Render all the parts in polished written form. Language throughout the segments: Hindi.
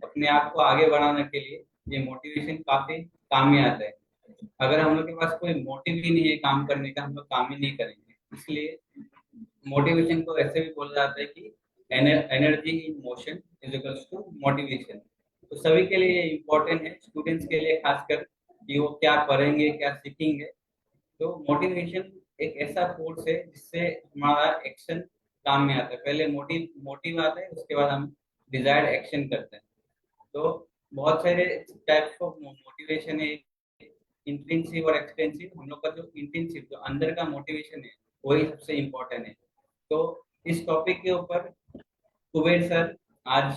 अपने आप को आगे बढ़ाने के लिए ये मोटिवेशन काफी काम में आता है। अगर हम लोग के पास कोई मोटिव ही नहीं है काम करने का, हम लोग काम ही नहीं करेंगे। इसलिए मोटिवेशन को ऐसे भी बोला जाता है कि energy in motion is equals to motivation. तो सभी के लिए इम्पोर्टेंट है, स्टूडेंट्स के लिए खासकर, कि वो क्या पढ़ेंगे क्या सीखेंगे। तो मोटिवेशन एक ऐसा फोर्स है जिससे हमारा एक्शन काम में आता है। पहले मोटिव मोटिव आता है, उसके बाद हम डिजायर्ड एक्शन करते हैं। तो बहुत सारे टाइप्स ऑफ मोटिवेशन है, इंट्रिंसिक और एक्सटेंसिव। हम लोग का जो इंट्रिंसिक, जो अंदर का मोटिवेशन है, वही सबसे इम्पोर्टेंट है। तो इस टॉपिक के ऊपर कुबेर सर आज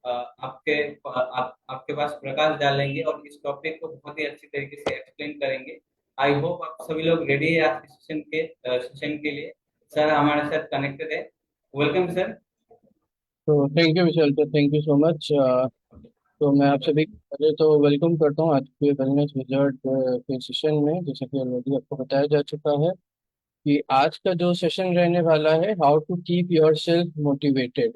आपके पास प्रकाश डालेंगे और इस टॉपिक को बहुत ही अच्छी तरीके से एक्सप्लेन करेंगे। आई होप आप सभी लोग रेडी है आज के सेशन के लिए। सर हमारे साथ कनेक्टेड है। Welcome sir. तो thank you Vishal sir, thank you so much. तो मैं आप सभी को पहले तो वेलकम करता हूँ आज के वेलनेस विजार्ड के सेशन में। जैसा कि ऑलरेडी आपको बताया जा चुका है कि आज का जो सेशन रहने वाला है, how to keep your self motivated.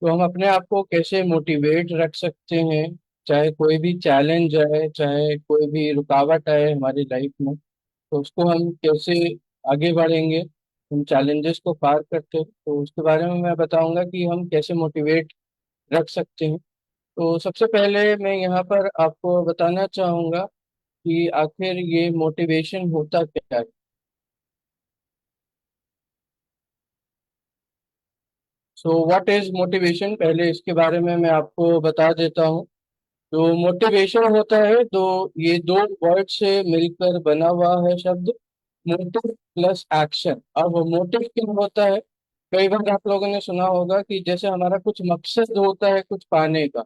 तो हम अपने आप को कैसे मोटिवेट रख सकते हैं, चाहे कोई भी चैलेंज आए, चाहे कोई भी रुकावट आए हमारी लाइफ में, तो उसको हम कैसे आगे बढ़ेंगे उन चैलेंजेस को पार करते हैं। तो उसके बारे में मैं बताऊंगा कि हम कैसे मोटिवेट रख सकते हैं। तो सबसे पहले मैं यहाँ पर आपको बताना चाहूँगा कि आखिर ये मोटिवेशन होता क्या है। सो व्हाट इज मोटिवेशन, पहले इसके बारे में मैं आपको बता देता हूँ। तो मोटिवेशन होता है, तो ये दो वर्ड से मिलकर बना हुआ है शब्द, मोटिव प्लस एक्शन। अब मोटिव क्या होता है, कई बार आप लोगों ने सुना होगा कि जैसे हमारा कुछ मकसद होता है कुछ पाने का,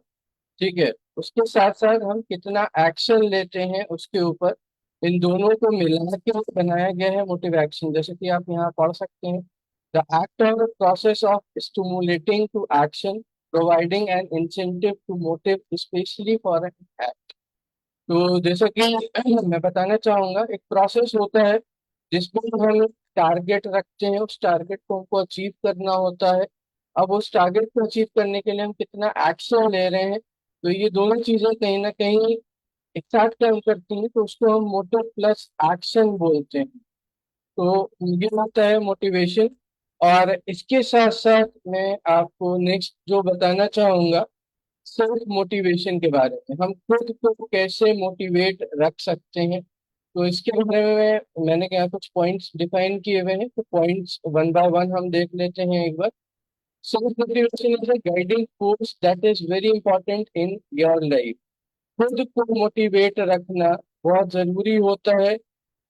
ठीक है, उसके साथ साथ हम कितना एक्शन लेते हैं उसके ऊपर, इन दोनों को मिला के बनाया गया है मोटिव एक्शन। जैसे कि आप यहाँ पढ़ सकते हैं, द एक्ट और process of stimulating to action, providing an incentive to motive specially for an act. तो जैसा कि मैं बताना चाहूंगा, एक प्रोसेस होता है जिसमें हम टारगेट रखते हैं, उस टारगेट को हमको अचीव करना होता है। अब उस टारगेट को अचीव करने के लिए हम कितना एक्शन ले रहे हैं, तो ये दोनों चीजें कहीं ना कहीं एक साथ काम करती हैं, तो उसको हम मोटिव प्लस एक्शन बोलते हैं। तो ये होता है मोटिवेशन। और इसके साथ साथ मैं आपको नेक्स्ट जो बताना चाहूंगा, सेल्फ मोटिवेशन के बारे में, हम खुद को कैसे मोटिवेट रख सकते हैं। तो इसके बारे में मैंने क्या कुछ पॉइंट्स डिफाइन किए हुए हैं, तो पॉइंट्स वन बाय वन हम देख लेते हैं एक बार। Self motivation is a guiding force that is very important in your life. खुद को मोटिवेट रखना बहुत जरूरी होता है,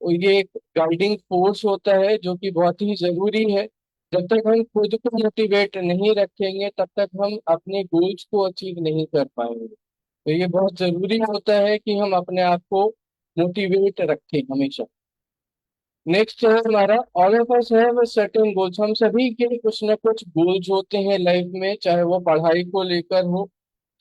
और ये एक गाइडिंग फोर्स होता है जो कि बहुत ही जरूरी है। जब तक हम खुद को मोटिवेट नहीं रखेंगे तब तक हम अपने गोल्स को अचीव नहीं कर पाएंगे। तो ये बहुत जरूरी होता है कि हम अपने आप को मोटिवेट रखें हमेशा। नेक्स्ट है हमारा, all of us have certain goals. हम सभी के कुछ ना कुछ गोल्स होते हैं लाइफ में, चाहे वो पढ़ाई को लेकर हो,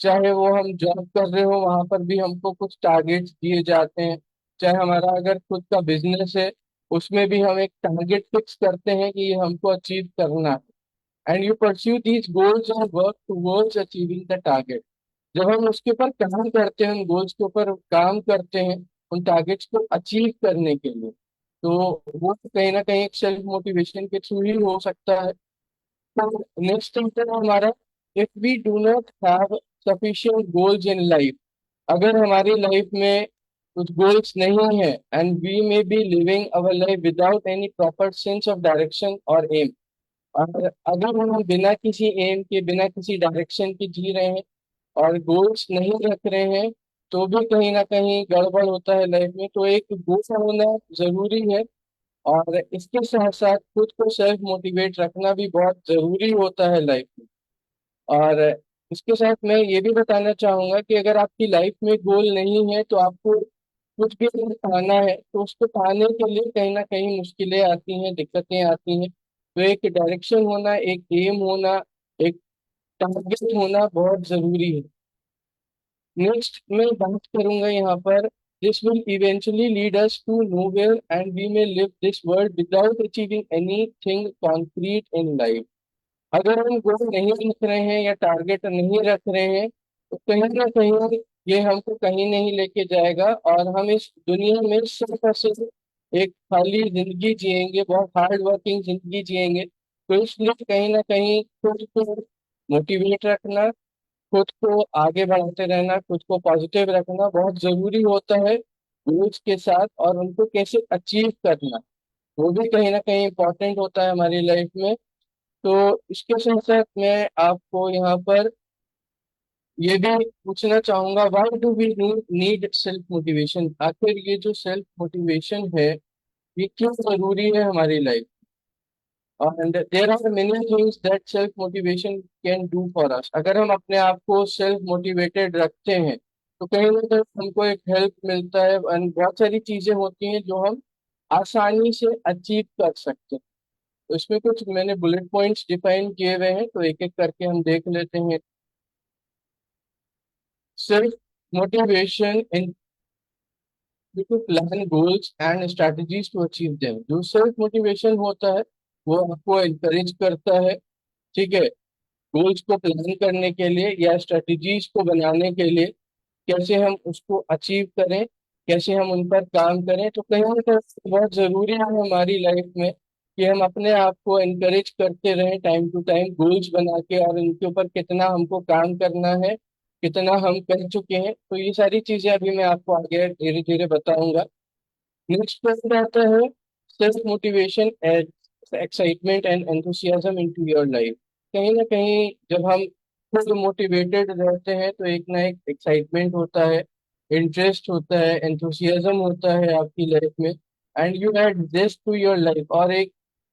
चाहे वो हम जॉब कर रहे हो वहां पर भी हमको कुछ टारगेट्स दिए जाते हैं, चाहे हमारा अगर खुद का बिजनेस है उसमें भी हम एक टारगेट फिक्स करते हैं कि ये हमको अचीव करना है। And you pursue these goals and work towards achieving the target. जब हम उसके ऊपर काम करते हैं, उन गोल्स के ऊपर काम करते हैं, उन टारगेट्स को अचीव करने के लिए, तो वो कहीं ना कहीं एक सेल्फ मोटिवेशन के थ्रू ही हो सकता है। तो नेक्स्ट है हमारा, if we do not have sufficient goals in life. अगर हमारी लाइफ में कुछ गोल्स नहीं है, and we may be living our life without any proper sense of direction और एम। और अगर हम बिना किसी एम के, बिना किसी डायरेक्शन के जी रहे हैं और गोल्स नहीं रख रहे हैं, तो भी कहीं ना कहीं गड़बड़ होता है लाइफ में। तो एक गोल होना जरूरी है, और इसके साथ साथ खुद को सेल्फ मोटिवेट रखना भी बहुत जरूरी होता है लाइफ में। और इसके साथ मैं ये भी बताना चाहूंगा कि अगर आपकी लाइफ में गोल नहीं है तो आपको कुछ भी अगर पाना है, तो उसको पाने के लिए कहीं ना कहीं मुश्किलें आती हैं, दिक्कतें आती हैं। तो एक डायरेक्शन होना, एक एम होना, एक टारगेट होना बहुत जरूरी है। नेक्स्ट मैं बात करूंगा यहाँ पर, this will eventually lead us to nowhere and we may live this world without achieving anything concrete in life. अगर हम गोल नहीं रख रहे हैं या टारगेट नहीं रख रहे हैं, तो कहीं ना कहीं ये हमको कहीं नहीं लेके जाएगा, और हम इस दुनिया में सिर्फ और सिर्फ एक खाली जिंदगी जिएंगे, बहुत हार्ड वर्किंग जिंदगी जिएंगे। तो इसलिए कहीं ना कहीं खुद को मोटिवेट रखना, खुद को आगे बढ़ाते रहना, खुद को पॉजिटिव रखना बहुत जरूरी होता है गोल्स के साथ, और उनको कैसे अचीव करना वो भी कहीं ना कहीं इम्पोर्टेंट होता है हमारी लाइफ में। तो इसके साथ साथ मैं आपको यहाँ पर ये भी पूछना चाहूंगा, why do we need self motivation? आखिर ये जो सेल्फ मोटिवेशन है ये क्यों जरूरी है हमारी life? And there are many things that self motivation can do for us. अगर हम अपने आप को सेल्फ मोटिवेटेड रखते हैं तो कहीं ना कहीं हमको एक हेल्प मिलता है, एंड बहुत सारी चीजें होती हैं जो हम आसानी से अचीव कर सकते हैं। तो इसमें कुछ मैंने बुलेट पॉइंट्स डिफाइन किए हुए हैं, तो एक एक करके हम देख लेते हैं। Self motivation in to plan goals and strategies to achieve them. जो सेल्फ मोटिवेशन होता है वो आपको एनकरेज करता है, ठीक है, गोल्स को प्लान करने के लिए या स्ट्रेटजीज को बनाने के लिए, कैसे हम उसको अचीव करें, कैसे हम उन पर काम करें। तो कहीं ना कहीं बहुत जरूरी है हमारी लाइफ में कि हम अपने आप को एनकरेज करते रहें टाइम टू टाइम, गोल्स बना के, और उनके ऊपर कितना हमको काम करना है, कितना हम कर चुके हैं। तो ये सारी चीजें अभी मैं आपको आगे धीरे धीरे बताऊंगा। नेक्स्ट पॉइंट आता है self motivation add excitement and enthusiasm into your life. कहीं ना कहीं जब हम खुद मोटिवेटेड रहते हैं तो एक ना एक एक्साइटमेंट होता है, इंटरेस्ट होता है, एंथुसियाज्म होता है आपकी लाइफ में, and you add this to your life, और एक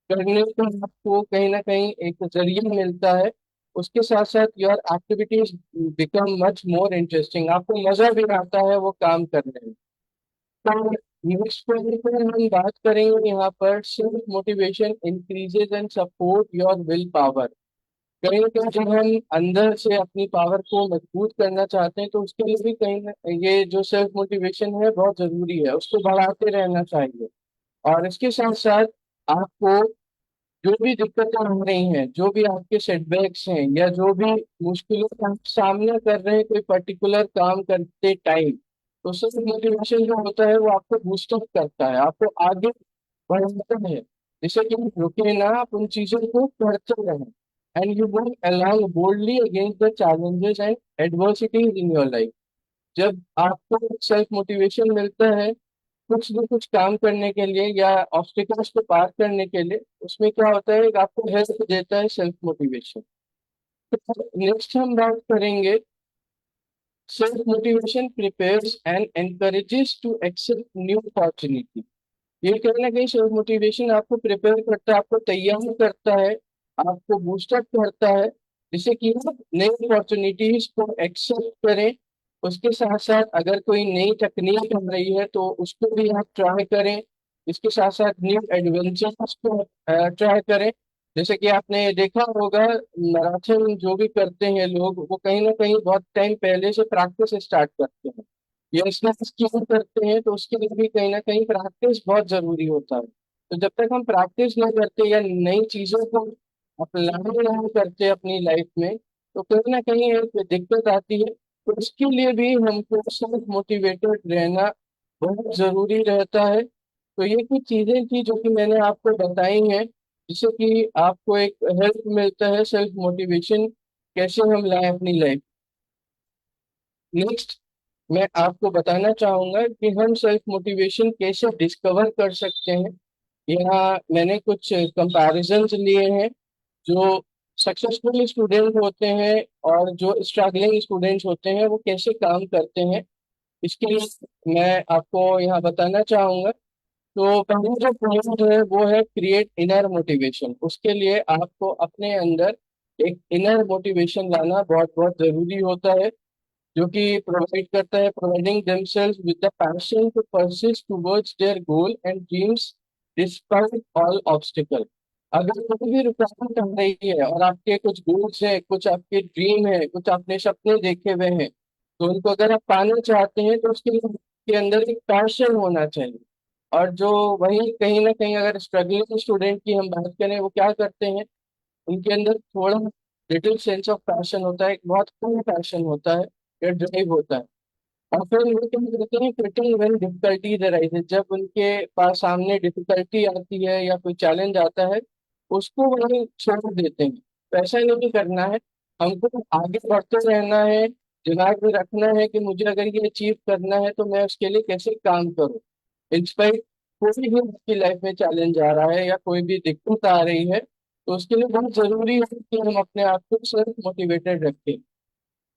करने का आपको कहीं ना कहीं एक जरिया मिलता है। उसके साथ साथ your activities become much more interesting, आपको मजा भी आता है वो काम करने में। तो नेक्स्ट पॉइंट पर हम बात करेंगे यहाँ पर, self motivation increases and support your will power. कहीं ना कहीं जब हम अंदर से अपनी पावर को मजबूत करना चाहते हैं तो उसके लिए भी कहीं ना ये जो सेल्फ मोटिवेशन है बहुत जरूरी है, उसको बढ़ाते रहना चाहिए। और इसके साथ साथ आपको जो भी दिक्कतें हो रही हैं, जो भी आपके सेटबैक्स हैं, या जो भी मुश्किलों का आप सामना कर रहे हैं कोई पर्टिकुलर काम करते टाइम, तो सेल्फ मोटिवेशन जो होता है वो आपको बूस्टअप करता है, आपको आगे बढ़ाता है, जिससे कि आप रुके ना, आप उन चीजों को करते रहें, and you move along boldly against the challenges and adversities in your life। जब आपको सेल्फ मोटिवेशन मिलता है कुछ भी कुछ काम करने के लिए या ऑब्स्टिकल्स को पार करने के लिए, उसमें क्या होता है, एक आपको हेल्प देता है सेल्फ मोटिवेशन। नेक्स्ट हम बात करेंगे, self motivation prepares and encourages to accept new opportunity. ये कहीं ना कहीं सेल्फ मोटिवेशन आपको प्रिपेयर करता है, आपको तैयार करता है, आपको बूस्टअप करता है, जिससे कि आप नई अपॉर्चुनिटीज को एक्सेप्ट करें। उसके साथ साथ अगर कोई नई टेक्निक आ रही है तो उसको भी आप ट्राई करें। इसके साथ साथ न्यू एडवेंचर्स को ट्राई करें। जैसे कि आपने देखा होगा, मैराथन जो भी करते हैं लोग वो कहीं ना कहीं बहुत टाइम पहले से प्रैक्टिस स्टार्ट करते हैं, या स्नैक्स क्यों करते हैं, तो उसके लिए भी कहीं ना कहीं प्रैक्टिस बहुत जरूरी होता है। तो जब तक हम प्रैक्टिस ना करते या नई चीजों को अप्लाई नहीं करते अपनी लाइफ में, तो कहीं ना कहीं एक दिक्कत आती है। तो इसके लिए भी हमको सेल्फ मोटिवेटेड रहना बहुत जरूरी रहता है। तो ये कुछ चीजें थी जो कि मैंने आपको बताई हैं, जिससे कि आपको एक हेल्प मिलता है सेल्फ मोटिवेशन कैसे हम लाएं अपनी लाइफ। नेक्स्ट मैं आपको बताना चाहूंगा कि हम सेल्फ मोटिवेशन कैसे डिस्कवर कर सकते हैं। यहाँ मैंने कुछ कंपैरिजन्स लिए हैं, जो सक्सेसफुल स्टूडेंट होते हैं और जो स्ट्रगलिंग स्टूडेंट्स होते हैं वो कैसे काम करते हैं, इसके लिए मैं आपको यहाँ बताना चाहूंगा। तो पहला जो पॉइंट है वो है क्रिएट इनर मोटिवेशन। उसके लिए आपको अपने अंदर एक इनर मोटिवेशन लाना बहुत बहुत जरूरी होता है, जो कि प्रोवाइड करता है, providing themselves with the passion to persist towards their goal and dreams despite all obstacle. अगर कोई भी रुकावट आ रही है और आपके कुछ गोल्स हैं, कुछ आपके ड्रीम है, कुछ आपने सपने देखे हुए हैं, तो उनको अगर आप पाना चाहते हैं तो उसके लिए आपके अंदर एक पैशन होना चाहिए। और जो वही कहीं ना कहीं अगर स्ट्रगलिंग स्टूडेंट की हम बात करें, वो क्या करते हैं, उनके अंदर थोड़ा लिटिल सेंस ऑफ पैशन होता है, एक बहुत कम पैशन होता है। या ड्राइव होता है। और फिर वो क्या करते हैं, क्विटिंग व्हेन डिफिकल्टीज अराइजेज, जब उनके पास सामने डिफिकल्टी आती है या कोई चैलेंज आता है, उसको वहीं छोड़ देते हैं। तो ऐसा नहीं करना है, हमको आगे बढ़ते रहना है। दिमाग में रखना है कि मुझे अगर ये अचीव करना है तो मैं उसके लिए कैसे काम करूँ। इंस्पाइट कोई भी आपकी लाइफ में चैलेंज आ रहा है या कोई भी दिक्कत आ रही है, तो उसके लिए बहुत जरूरी है कि हम अपने आप को सेल्फ मोटिवेटेड रखें।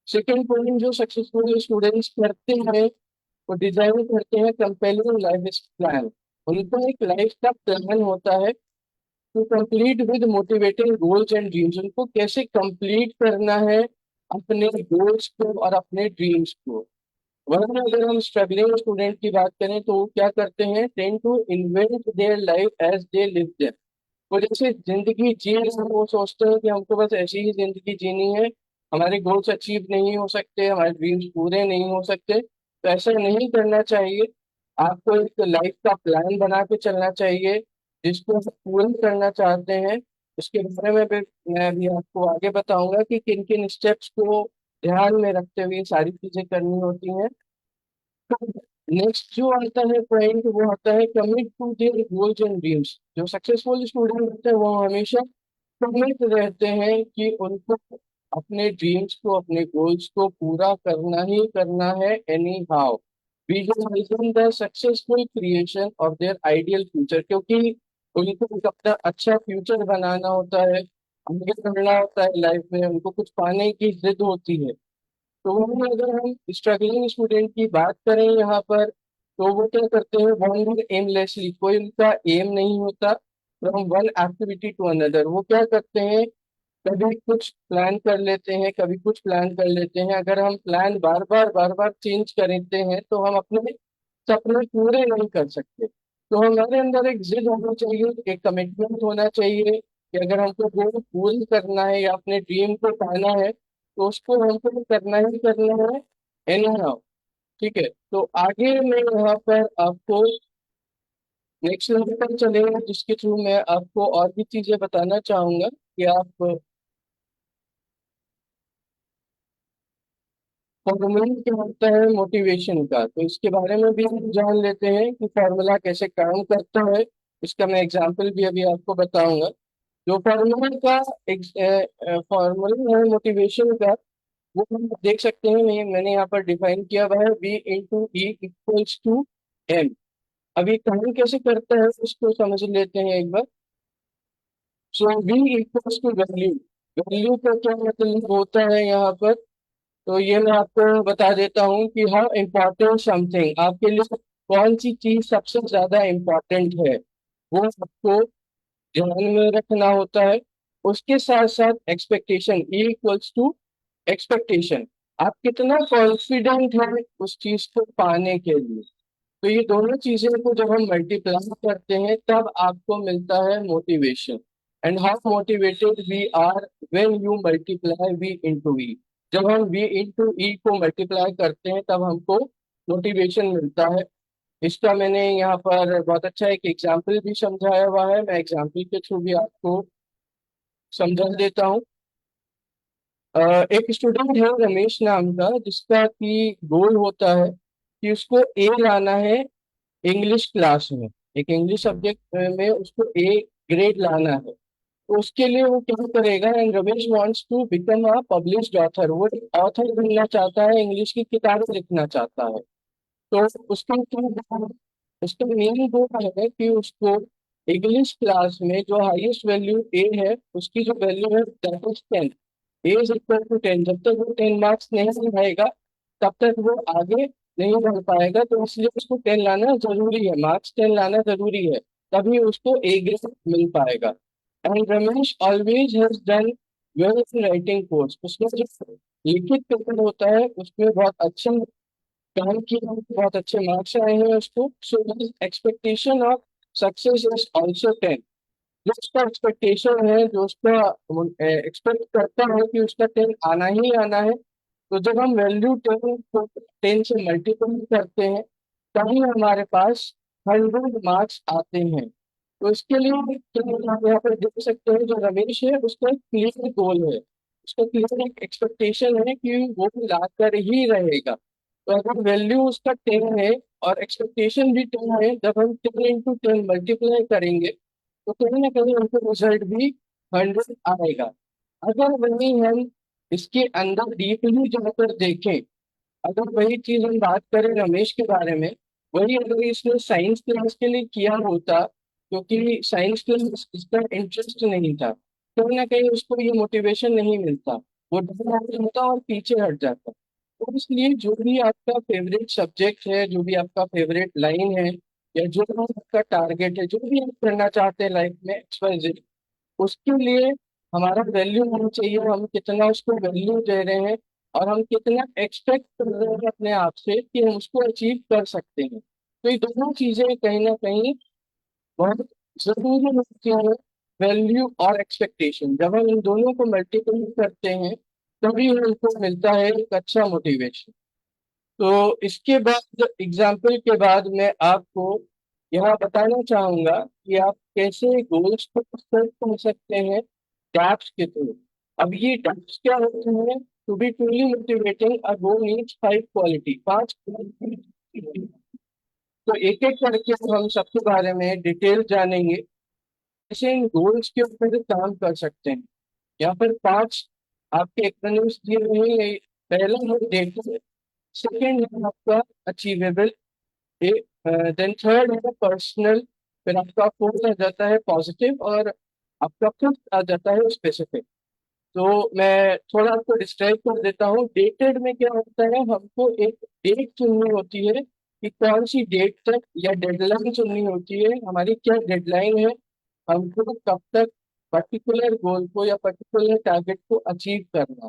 सेकेंड पॉइंट जो सक्सेसफुल स्टूडेंट्स करते हैं, वो डिजाइन करते हैं कंपेलिंग लाइफ प्लान। उनका एक लाइफ का प्लान होता है to complete with motivating goals and dreams. उनको कैसे कंप्लीट करना है अपने गोल्स को और अपने ड्रीम्स को। वरना अगर हम स्ट्रगलिंग स्टूडेंट की बात करें तो वो क्या करते हैं, tend to invent their life as they live their. वो जैसे जिंदगी जी रहे हैं, वो सोचते हैं कि हमको बस ऐसी ही जिंदगी जीनी है, हमारे गोल्स अचीव नहीं हो सकते, हमारे ड्रीम्स पूरे नहीं हो सकते। तो ऐसा नहीं करना चाहिए। आपको एक लाइफ का प्लान बना के चलना चाहिए जिसको आप पूरा करना चाहते हैं। उसके बारे में भी मैं अभी आपको आगे बताऊंगा कि किन किन स्टेप्स को ध्यान में रखते हुए ये सारी चीजें करनी होती हैं। नेक्स्ट जो आता है पॉइंट, वो आता है commit to their goals and dreams. जो सक्सेसफुल स्टूडेंट होते हैं वो हमेशा कमिट रहते हैं कि उनको अपने ड्रीम्स को, अपने गोल्स को पूरा करना ही करना है any how, visualising the successful creation of their ideal future. क्योंकि उनको एक अपना अच्छा फ्यूचर बनाना होता है, आगे बढ़ना होता है लाइफ में, उनको कुछ पाने की जिद होती है। तो वो अगर हम स्ट्रगलिंग स्टूडेंट की बात करें यहाँ पर, तो वो क्या करते हैं, वॉन्डर एमलेसली, कोई उनका एम नहीं होता from one activity to another. वो क्या करते हैं, कभी कुछ प्लान कर लेते हैं, कभी कुछ प्लान कर लेते हैं। अगर हम प्लान बार बार चेंज करते हैं तो हम अपने सपने पूरे नहीं कर सकते। तो हमारे अंदर एक जिद होना चाहिए, एक कमिटमेंट होना चाहिए कि अगर हमको गोल पूर्ण करना है या अपने ड्रीम को पाना है तो उसको हमको करना ही करना है एनी हाउ। ठीक है, तो आगे मैं यहाँ पर आपको नेक्स्ट लेवल पर चलेंगे, जिसके थ्रू मैं आपको और भी चीजें बताना चाहूंगा कि आप फॉर्मूला क्या होता है मोटिवेशन का, तो इसके बारे में भी हम जान लेते हैं कि फॉर्मूला कैसे काम करता है। इसका मैं एग्जांपल भी अभी आपको बताऊंगा। जो फार्मूला का एक फॉर्मूला है मोटिवेशन का, वो हम देख सकते हैं। मैंने यहाँ पर डिफाइन किया हुआ है, V into E equals to M. अब ये काम कैसे करता है उसको समझ लेते हैं एक बार। So V equals to value. Value का क्या मतलब होता है यहाँ पर, तो ये मैं आपको बता देता हूँ कि हाउ इम्पोर्टेंट समथिंग, आपके लिए कौन सी चीज सबसे ज्यादा इम्पोर्टेंट है, वो आपको ध्यान में रखना होता है। उसके साथ साथ expectation, E equals to expectation, आप कितना कॉन्फिडेंट है उस चीज को पाने के लिए। तो ये दोनों चीजें को जब हम मल्टीप्लाई करते हैं तब आपको मिलता है motivation. And how motivated we are when you multiply V into E. जब हम वी इंटू ई को मल्टीप्लाई करते हैं तब हमको मोटिवेशन मिलता है। इसका मैंने यहाँ पर बहुत अच्छा एक एग्जाम्पल भी समझाया हुआ है, मैं एग्जाम्पल के थ्रू भी आपको समझा देता हूँ। एक स्टूडेंट है रमेश नाम का, जिसका कि गोल होता है कि उसको ए लाना है इंग्लिश क्लास में, एक इंग्लिश सब्जेक्ट में उसको ए ग्रेड लाना है। तो उसके लिए वो क्या करेगा, and Ramesh wants to become a published author. वो ऑथर बनना चाहता है, इंग्लिश की किताबें लिखना चाहता है। तो उसका क्या, उसका मेन गोल है कि उसको इंग्लिश क्लास में जो हाईएस्ट वैल्यू ए है, उसकी जो वैल्यू है that is 10, A is equal to 10। जब तक वो 10 मार्क्स नहीं लाएगा तब तक वो आगे नहीं बढ़ पाएगा। तो इसलिए उसको 10 लाना जरूरी है, मार्क्स 10 लाना जरूरी है, तभी उसको ए ग्रेड मिल पाएगा। And Ramesh always has done well in writing course. उसमें जो लिखित पेपर होता है उसमें बहुत अच्छा काम किया, बहुत अच्छे मार्क्स आए हैं उसको। So expectation of success is also 10। जो उसका एक्सपेक्टेशन है, जो उसका एक्सपेक्ट करता है कि उसका 10 आना ही आना है, तो जब हम वैल्यू 10 को 10 से मल्टीप्लाई करते हैं तभी हमारे पास 100 मार्क्स आते हैं। तो इसके लिए क्या आप यहाँ पर देख सकते हैं, जो रमेश है उसका एक क्लियर गोल है उसका क्लियर एक एक्सपेक्टेशन है कि वो ला कर ही रहेगा। तो अगर वैल्यू उसका 10 है और एक्सपेक्टेशन भी 10 है, जब हम 10 into 10 मल्टीप्लाई करेंगे तो कहीं ना कहीं उनको रिजल्ट भी 100 आएगा। अगर वही हम इसके अंदर डीपली जाकर देखें, अगर वही चीज हम बात करें रमेश के बारे में, वही अगर इसने साइंस क्लास के लिए किया होता, क्योंकि साइंस क्लास इसका इंटरेस्ट नहीं था, कहीं ना कहीं उसको ये मोटिवेशन नहीं मिलता, वो डर जाता और पीछे हट जाता। तो इसलिए जो भी आपका फेवरेट सब्जेक्ट है, जो भी आपका फेवरेट लाइन है, या जो भी आपका टारगेट है, जो भी आप करना चाहते हैं लाइफ में XYZ, उसके लिए हमारा वैल्यू होना चाहिए, हम कितना उसको वैल्यू दे रहे हैं और हम कितना एक्सपेक्ट कर रहे हैं अपने आप से कि हम उसको अचीव कर सकते हैं। तो ये दोनों चीजें कहीं ना कहीं बहुत जरूरी होती है, वैल्यू और एक्सपेक्टेशन। जब हम इन दोनों को मल्टीप्लाई करते हैं तभी हमको मिलता है एक अच्छा मोटिवेशन। तो इसके बाद एग्जाम्पल के बाद मैं आपको यहाँ बताना चाहूंगा कि आप कैसे गोल्स को सेट कर सकते हैं डैप्स के थ्रू। अब ये डैप्स क्या होते हैं? To be truly motivating a goal needs 5 quality, 5 quality. तो एक एक करके हम सबके बारे में डिटेल जानेंगे, कैसे इन गोल्स के ऊपर काम कर सकते हैं। यहाँ पर 5 आपके एक्रोनिम्स दिए हुए हैं। पहला है डेटा, सेकेंड है आपका अचीवेबल, देन थर्ड है पर्सनल, फिर आपका फोर्थ आ जाता है पॉजिटिव, और आपका फिफ्थ आ जाता है स्पेसिफिक। तो मैं थोड़ा आपको डिस्क्राइब कर देता हूँ। डेटेड में क्या होता है, हमको एक डेट चुननी होती है कि कौन सी डेट तक, या डेडलाइन चुननी होती है, हमारी क्या डेडलाइन है, हमको कब तक पर्टिकुलर गोल को या पर्टिकुलर टारगेट को अचीव करना।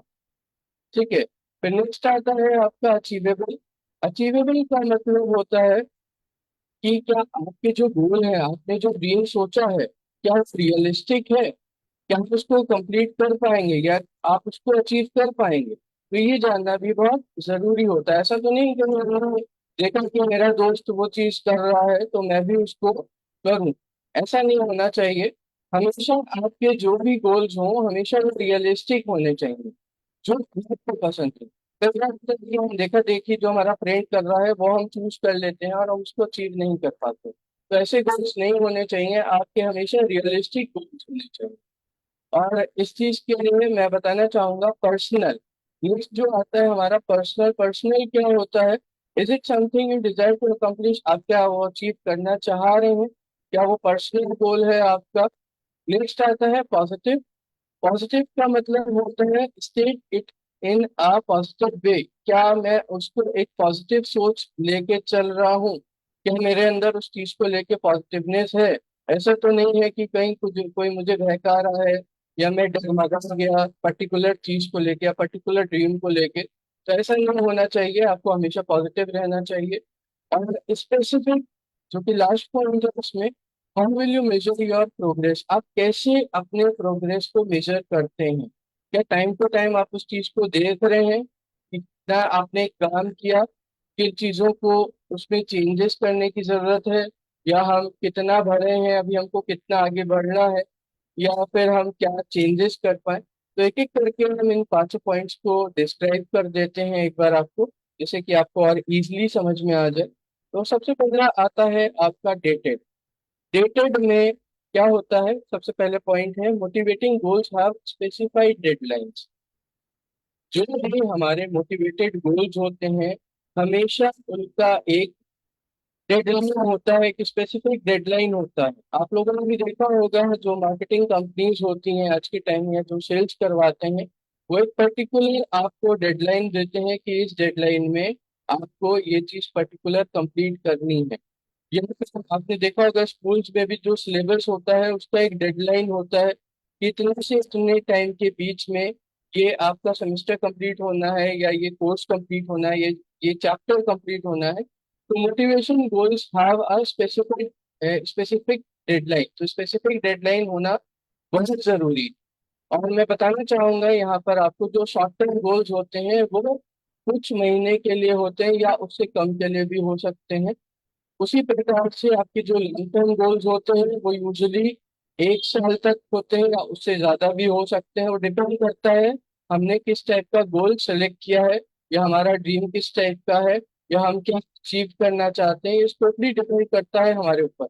ठीक है। फिर नेक्स्ट आता है आपका अचीवेबल। अचीवेबल का मतलब होता है कि क्या आपके जो गोल है, आपने जो ड्रीम सोचा है, क्या वो रियलिस्टिक है, क्या आप उसको कंप्लीट कर पाएंगे, या आप उसको अचीव कर पाएंगे। तो ये जानना भी बहुत जरूरी होता है। ऐसा तो नहीं कि मैंने देखा कि मेरा दोस्त वो चीज कर रहा है तो मैं भी उसको करूं, ऐसा नहीं होना चाहिए। हमेशा आपके जो भी गोल्स हों, हमेशा वो रियलिस्टिक होने चाहिए, जो आपको पसंद है। कई बार होता है कि हम देखा देखी जो हमारा फ्रेंड कर रहा है वो हम चूज कर लेते हैं और हम उसको अचीव नहीं कर पाते। तो ऐसे गोल्स नहीं होने चाहिए, आपके हमेशा रियलिस्टिक गोल्स होने चाहिए। और इस चीज के लिए मैं बताना चाहूंगा पर्सनल। नेक्स्ट जो आता है हमारा पर्सनल। पर्सनल क्या होता है? Is it something you desire to accomplish, आप क्या वो अचीव करना चाह रहे हैं, क्या वो पर्सनल गोल है आपका। नेक्स्ट आता है पॉजिटिव। पॉजिटिव का मतलब होता है state it in a positive way, क्या मैं उसको एक पॉजिटिव सोच लेके चल रहा हूँ, क्या मेरे अंदर उस चीज को लेके पॉजिटिवनेस है। ऐसा तो नहीं है कि कहीं कुछ कोई मुझे बहका रहा है, या मैं डगमगा गया पर्टिकुलर चीज को लेके या पर्टिकुलर ड्रीम को लेके। तो ऐसा नहीं होना चाहिए, आपको हमेशा पॉजिटिव रहना चाहिए। और स्पेसिफिक, जो कि लास्ट पॉइंट है उसमें, how will you major your progress, आप कैसे अपने प्रोग्रेस को मेजर करते हैं। क्या टाइम टू टाइम आप उस चीज को देख रहे हैं, कितना आपने काम किया, किन चीजों को उसमें चेंजेस करने की जरूरत है, या हम कितना बढ़े हैं, अभी हमको कितना आगे बढ़ना है, या फिर हम क्या चेंजेस कर पाए। तो एक एक करके हम इन 5 पॉइंट्स को डिस्क्राइब कर देते हैं एक बार आपको, जैसे कि आपको और इजीली समझ में आ जाए। तो सबसे पहला आता है आपका डेटेड। डेटेड में क्या होता है? सबसे पहले पॉइंट है motivating goals have specified deadlines. जो भी हमारे मोटिवेटेड गोल्स होते हैं, हमेशा उनका एक डेडलाइन होता है, एक स्पेसिफिक डेडलाइन होता है। आप लोगों ने भी देखा होगा, जो मार्केटिंग कंपनीज होती हैं आज के टाइम में, जो सेल्स करवाते हैं, वो एक पर्टिकुलर आपको डेडलाइन देते हैं कि इस डेडलाइन में आपको ये चीज पर्टिकुलर कंप्लीट करनी है। ये मतलब आपने देखा होगा स्कूल्स में भी जो सिलेबस होता है उसका एक डेडलाइन होता है कि इतने से इतने टाइम के बीच में ये आपका सेमेस्टर कंप्लीट होना है, या ये कोर्स कंप्लीट होना है, ये चैप्टर कंप्लीट होना है। तो motivation goals have a specific specific deadline. तो स्पेसिफिक डेडलाइन होना बहुत जरूरी है। और मैं बताना चाहूंगा यहाँ पर आपको, जो शॉर्ट टर्म गोल्स होते हैं वो कुछ महीने के लिए होते हैं, या उससे कम के लिए भी हो सकते हैं। उसी प्रकार से आपके जो लॉन्ग टर्म गोल्स होते हैं वो यूजुअली 1 साल तक होते हैं, या उससे ज्यादा भी हो सकते हैं। वो डिपेंड करता है हमने किस टाइप का गोल सेलेक्ट किया है, या हमारा ड्रीम किस टाइप का है, या हम क्या अचीव करना चाहते हैं, इस टोटली डिपेंड करता है हमारे ऊपर।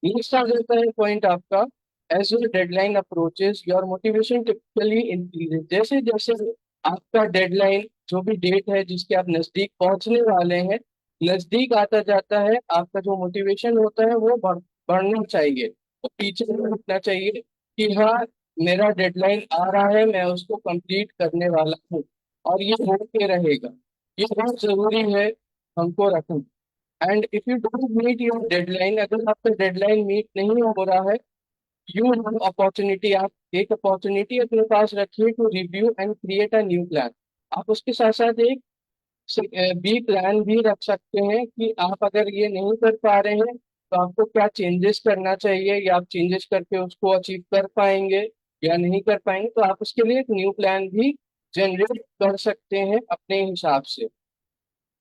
नेक्स्ट आ जाता है पॉइंट आपका, as your deadline approaches your motivation typically increases. जैसे जैसे आपका डेडलाइन, जो भी डेट है जिसके आप नजदीक पहुंचने वाले हैं, नजदीक आता जाता है, आपका जो मोटिवेशन होता है वो बढ़ना चाहिए, तो पीछे नहीं हटना चाहिए कि हाँ मेरा डेडलाइन आ रहा है, मैं उसको कंप्लीट करने वाला हूँ और ये होके रहेगा। ये बहुत जरूरी है हमको रखना। And if you don't meet your deadline, अगर आपका डेडलाइन मीट नहीं हो रहा है, यू हैव अपॉर्चुनिटी, आप एक अपॉर्चुनिटी अपने पास रखिए to review and create a new plan. आप उसके साथ साथ एक बी प्लान भी रख सकते हैं कि आप अगर ये नहीं कर पा रहे हैं तो आपको क्या चेंजेस करना चाहिए, या आप चेंजेस करके उसको अचीव कर पाएंगे या नहीं कर पाएंगे, तो आप उसके लिए एक न्यू प्लान भी जनरेट कर सकते हैं अपने हिसाब से।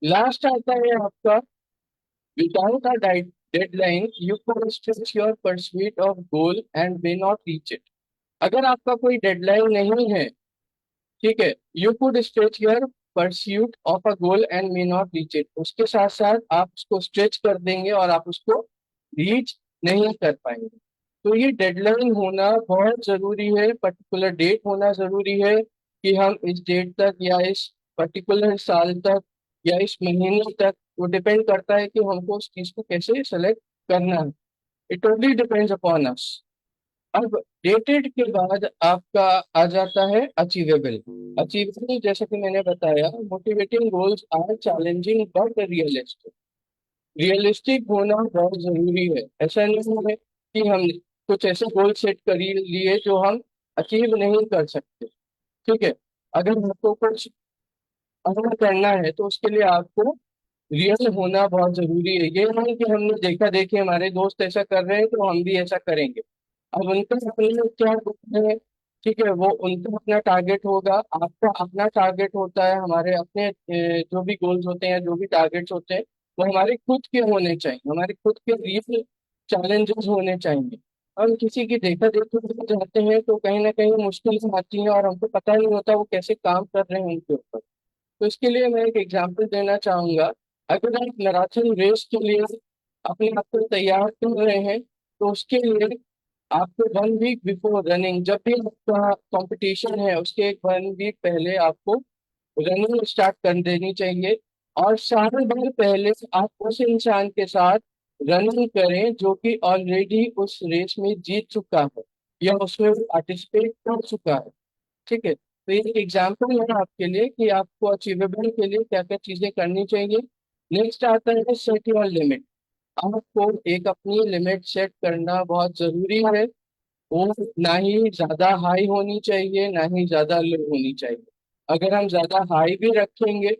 लास्ट आता है आपका, without a deadline, you could stretch your pursuit of goal and may not reach it. अगर आपका कोई डेडलाइन नहीं है, ठीक है, you could stretch your pursuit of a goal and may not reach it, उसके साथ साथ आप उसको स्ट्रेच कर देंगे और आप उसको रीच नहीं कर पाएंगे। तो ये डेडलाइन होना बहुत जरूरी है, पर्टिकुलर डेट होना जरूरी है कि हम इस डेट तक या इस पर्टिकुलर साल तक या इस महीने तक, वो डिपेंड करता है कि हमको उस चीज को कैसे सेलेक्ट करना है। It totally depends upon us. अब डेटेड के बाद आपका आ जाता है अचीवेबल। अचीवेबल जैसे कि मैंने बताया, motivating goals are challenging but realistic. Realistic होना बहुत जरूरी है। ऐसा नहीं है कि हम कुछ ऐसे गोल सेट कर ही लिए जो हम अचीव नहीं कर सकते। ठीक है, अगर आपको कुछ अगर करना है तो उसके लिए आपको रियल होना बहुत जरूरी है। ये नहीं कि हमने देखा देखी हमारे दोस्त ऐसा कर रहे हैं तो हम भी ऐसा करेंगे। अब उनका अपने क्या goal है, ठीक है, वो उनका अपना टारगेट होगा, आपका अपना टारगेट होता है, हमारे अपने जो भी गोल्स होते हैं, जो भी टारगेट्स होते हैं, वो हमारे खुद के होने चाहिए, हमारे खुद के रियल चैलेंजेस होने चाहिए। हम किसी की देखा देखी में जाते हैं तो कहीं ना कहीं मुश्किलें आती हैं और हमको पता नहीं होता वो कैसे काम कर रहे हैं उनके ऊपर। तो इसके लिए मैं एक एग्जांपल देना चाहूंगा। अगर आप मैराथन रेस के लिए अपने आप को तैयार कर रहे हैं, तो उसके लिए आपको 1 वीक बिफोर रनिंग, जब भी आपका कंपटीशन है उसके एक 1 वीक पहले आपको रनिंग स्टार्ट कर देनी चाहिए। और साल भर पहले आप उस इंसान के साथ रनिंग करें जो कि ऑलरेडी उस रेस में जीत चुका है या उसमें पार्टिसिपेट कर चुका है। ठीक है, तो ये एग्जाम्पल है आपके लिए कि आपको अचीवेबल के लिए क्या क्या चीजें करनी चाहिए। नेक्स्ट आता है सेट योर लिमिट। आपको एक अपनी लिमिट सेट करना बहुत जरूरी है। वो ना ही ज्यादा हाई होनी चाहिए ना ही ज्यादा लो होनी चाहिए। अगर हम ज्यादा हाई भी रखेंगे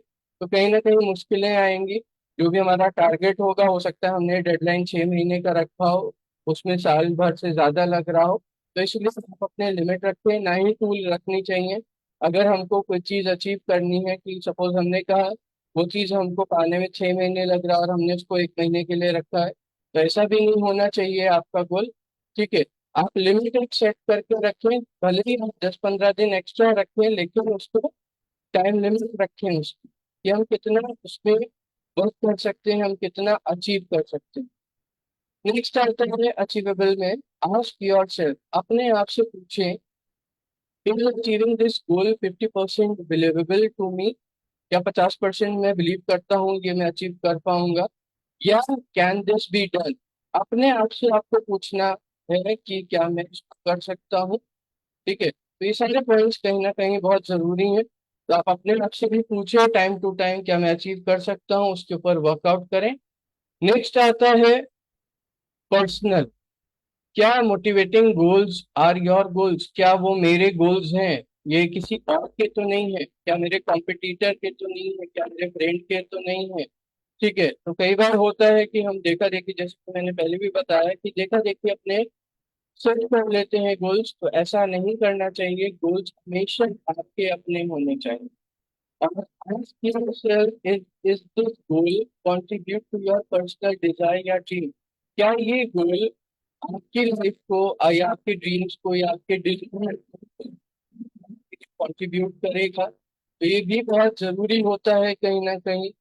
तो कहीं ना कहीं मुश्किलें आएंगी। जो भी हमारा टारगेट होगा, हो सकता है हमने डेडलाइन 6 महीने का रखा हो, उसमें साल भर से ज्यादा लग रहा हो, तो इसलिए आप अपने लिमिट रखें, ना ही टूल रखनी चाहिए। अगर हमको कोई चीज अचीव करनी है, कि सपोज हमने कहा वो चीज हमको पाने में 6 महीने लग रहा है और हमने उसको 1 महीने के लिए रखा है, तो ऐसा भी नहीं होना चाहिए आपका गोल। ठीक है, आप लिमिटेड सेट करके रखें, भले ही आप 10-15 दिन एक्स्ट्रा रखें, लेकिन उसको टाइम लिमिट रखें उसकी, कि हम कितना उसमें वर्क कर सकते हैं, हम कितना अचीव कर सकते हैं। नेक्स्ट आता है अचीवेबल में, आस्क योर सेल्फ, अपने आप से पूछें, is achieving this goal 50% believable to me, या 50% मैं बिलीव करता हूँ ये मैं अचीव कर पाऊंगा, या कैन दिस बी डन। अपने आप से आपको पूछना है कि क्या मैं इसको कर सकता हूँ। ठीक है, तो ये सारे पॉइंट्स कहीं ना कहीं बहुत जरूरी हैं, तो आप अपने आप से भी पूछें टाइम टू टाइम, क्या मैं अचीव कर सकता हूँ, उसके ऊपर वर्कआउट करें। नेक्स्ट आता है पर्सनल, क्या motivating goals are your goals, क्या वो मेरे गोल्स हैं, ये किसी और के तो नहीं है, क्या मेरे कॉम्पिटिटर के तो नहीं है, क्या मेरे फ्रेंड के तो नहीं है। ठीक है, तो कई बार होता है कि हम देखा देखी, जैसे कि मैंने पहले भी बताया, कि देखा देखी अपने सेट कर लेते हैं गोल्स, तो ऐसा नहीं करना चाहिए। गोल्स हमेशा आपके अपने होने चाहिए। और ask yourself, is this goal contribute to your personal desire या ड्रीम, क्या ये गोल आपकी लाइफ को या आपके ड्रीम्स को या आपके डिजायर कंट्रीब्यूट करेगा, तो ये भी बहुत जरूरी होता है कहीं ना कहीं।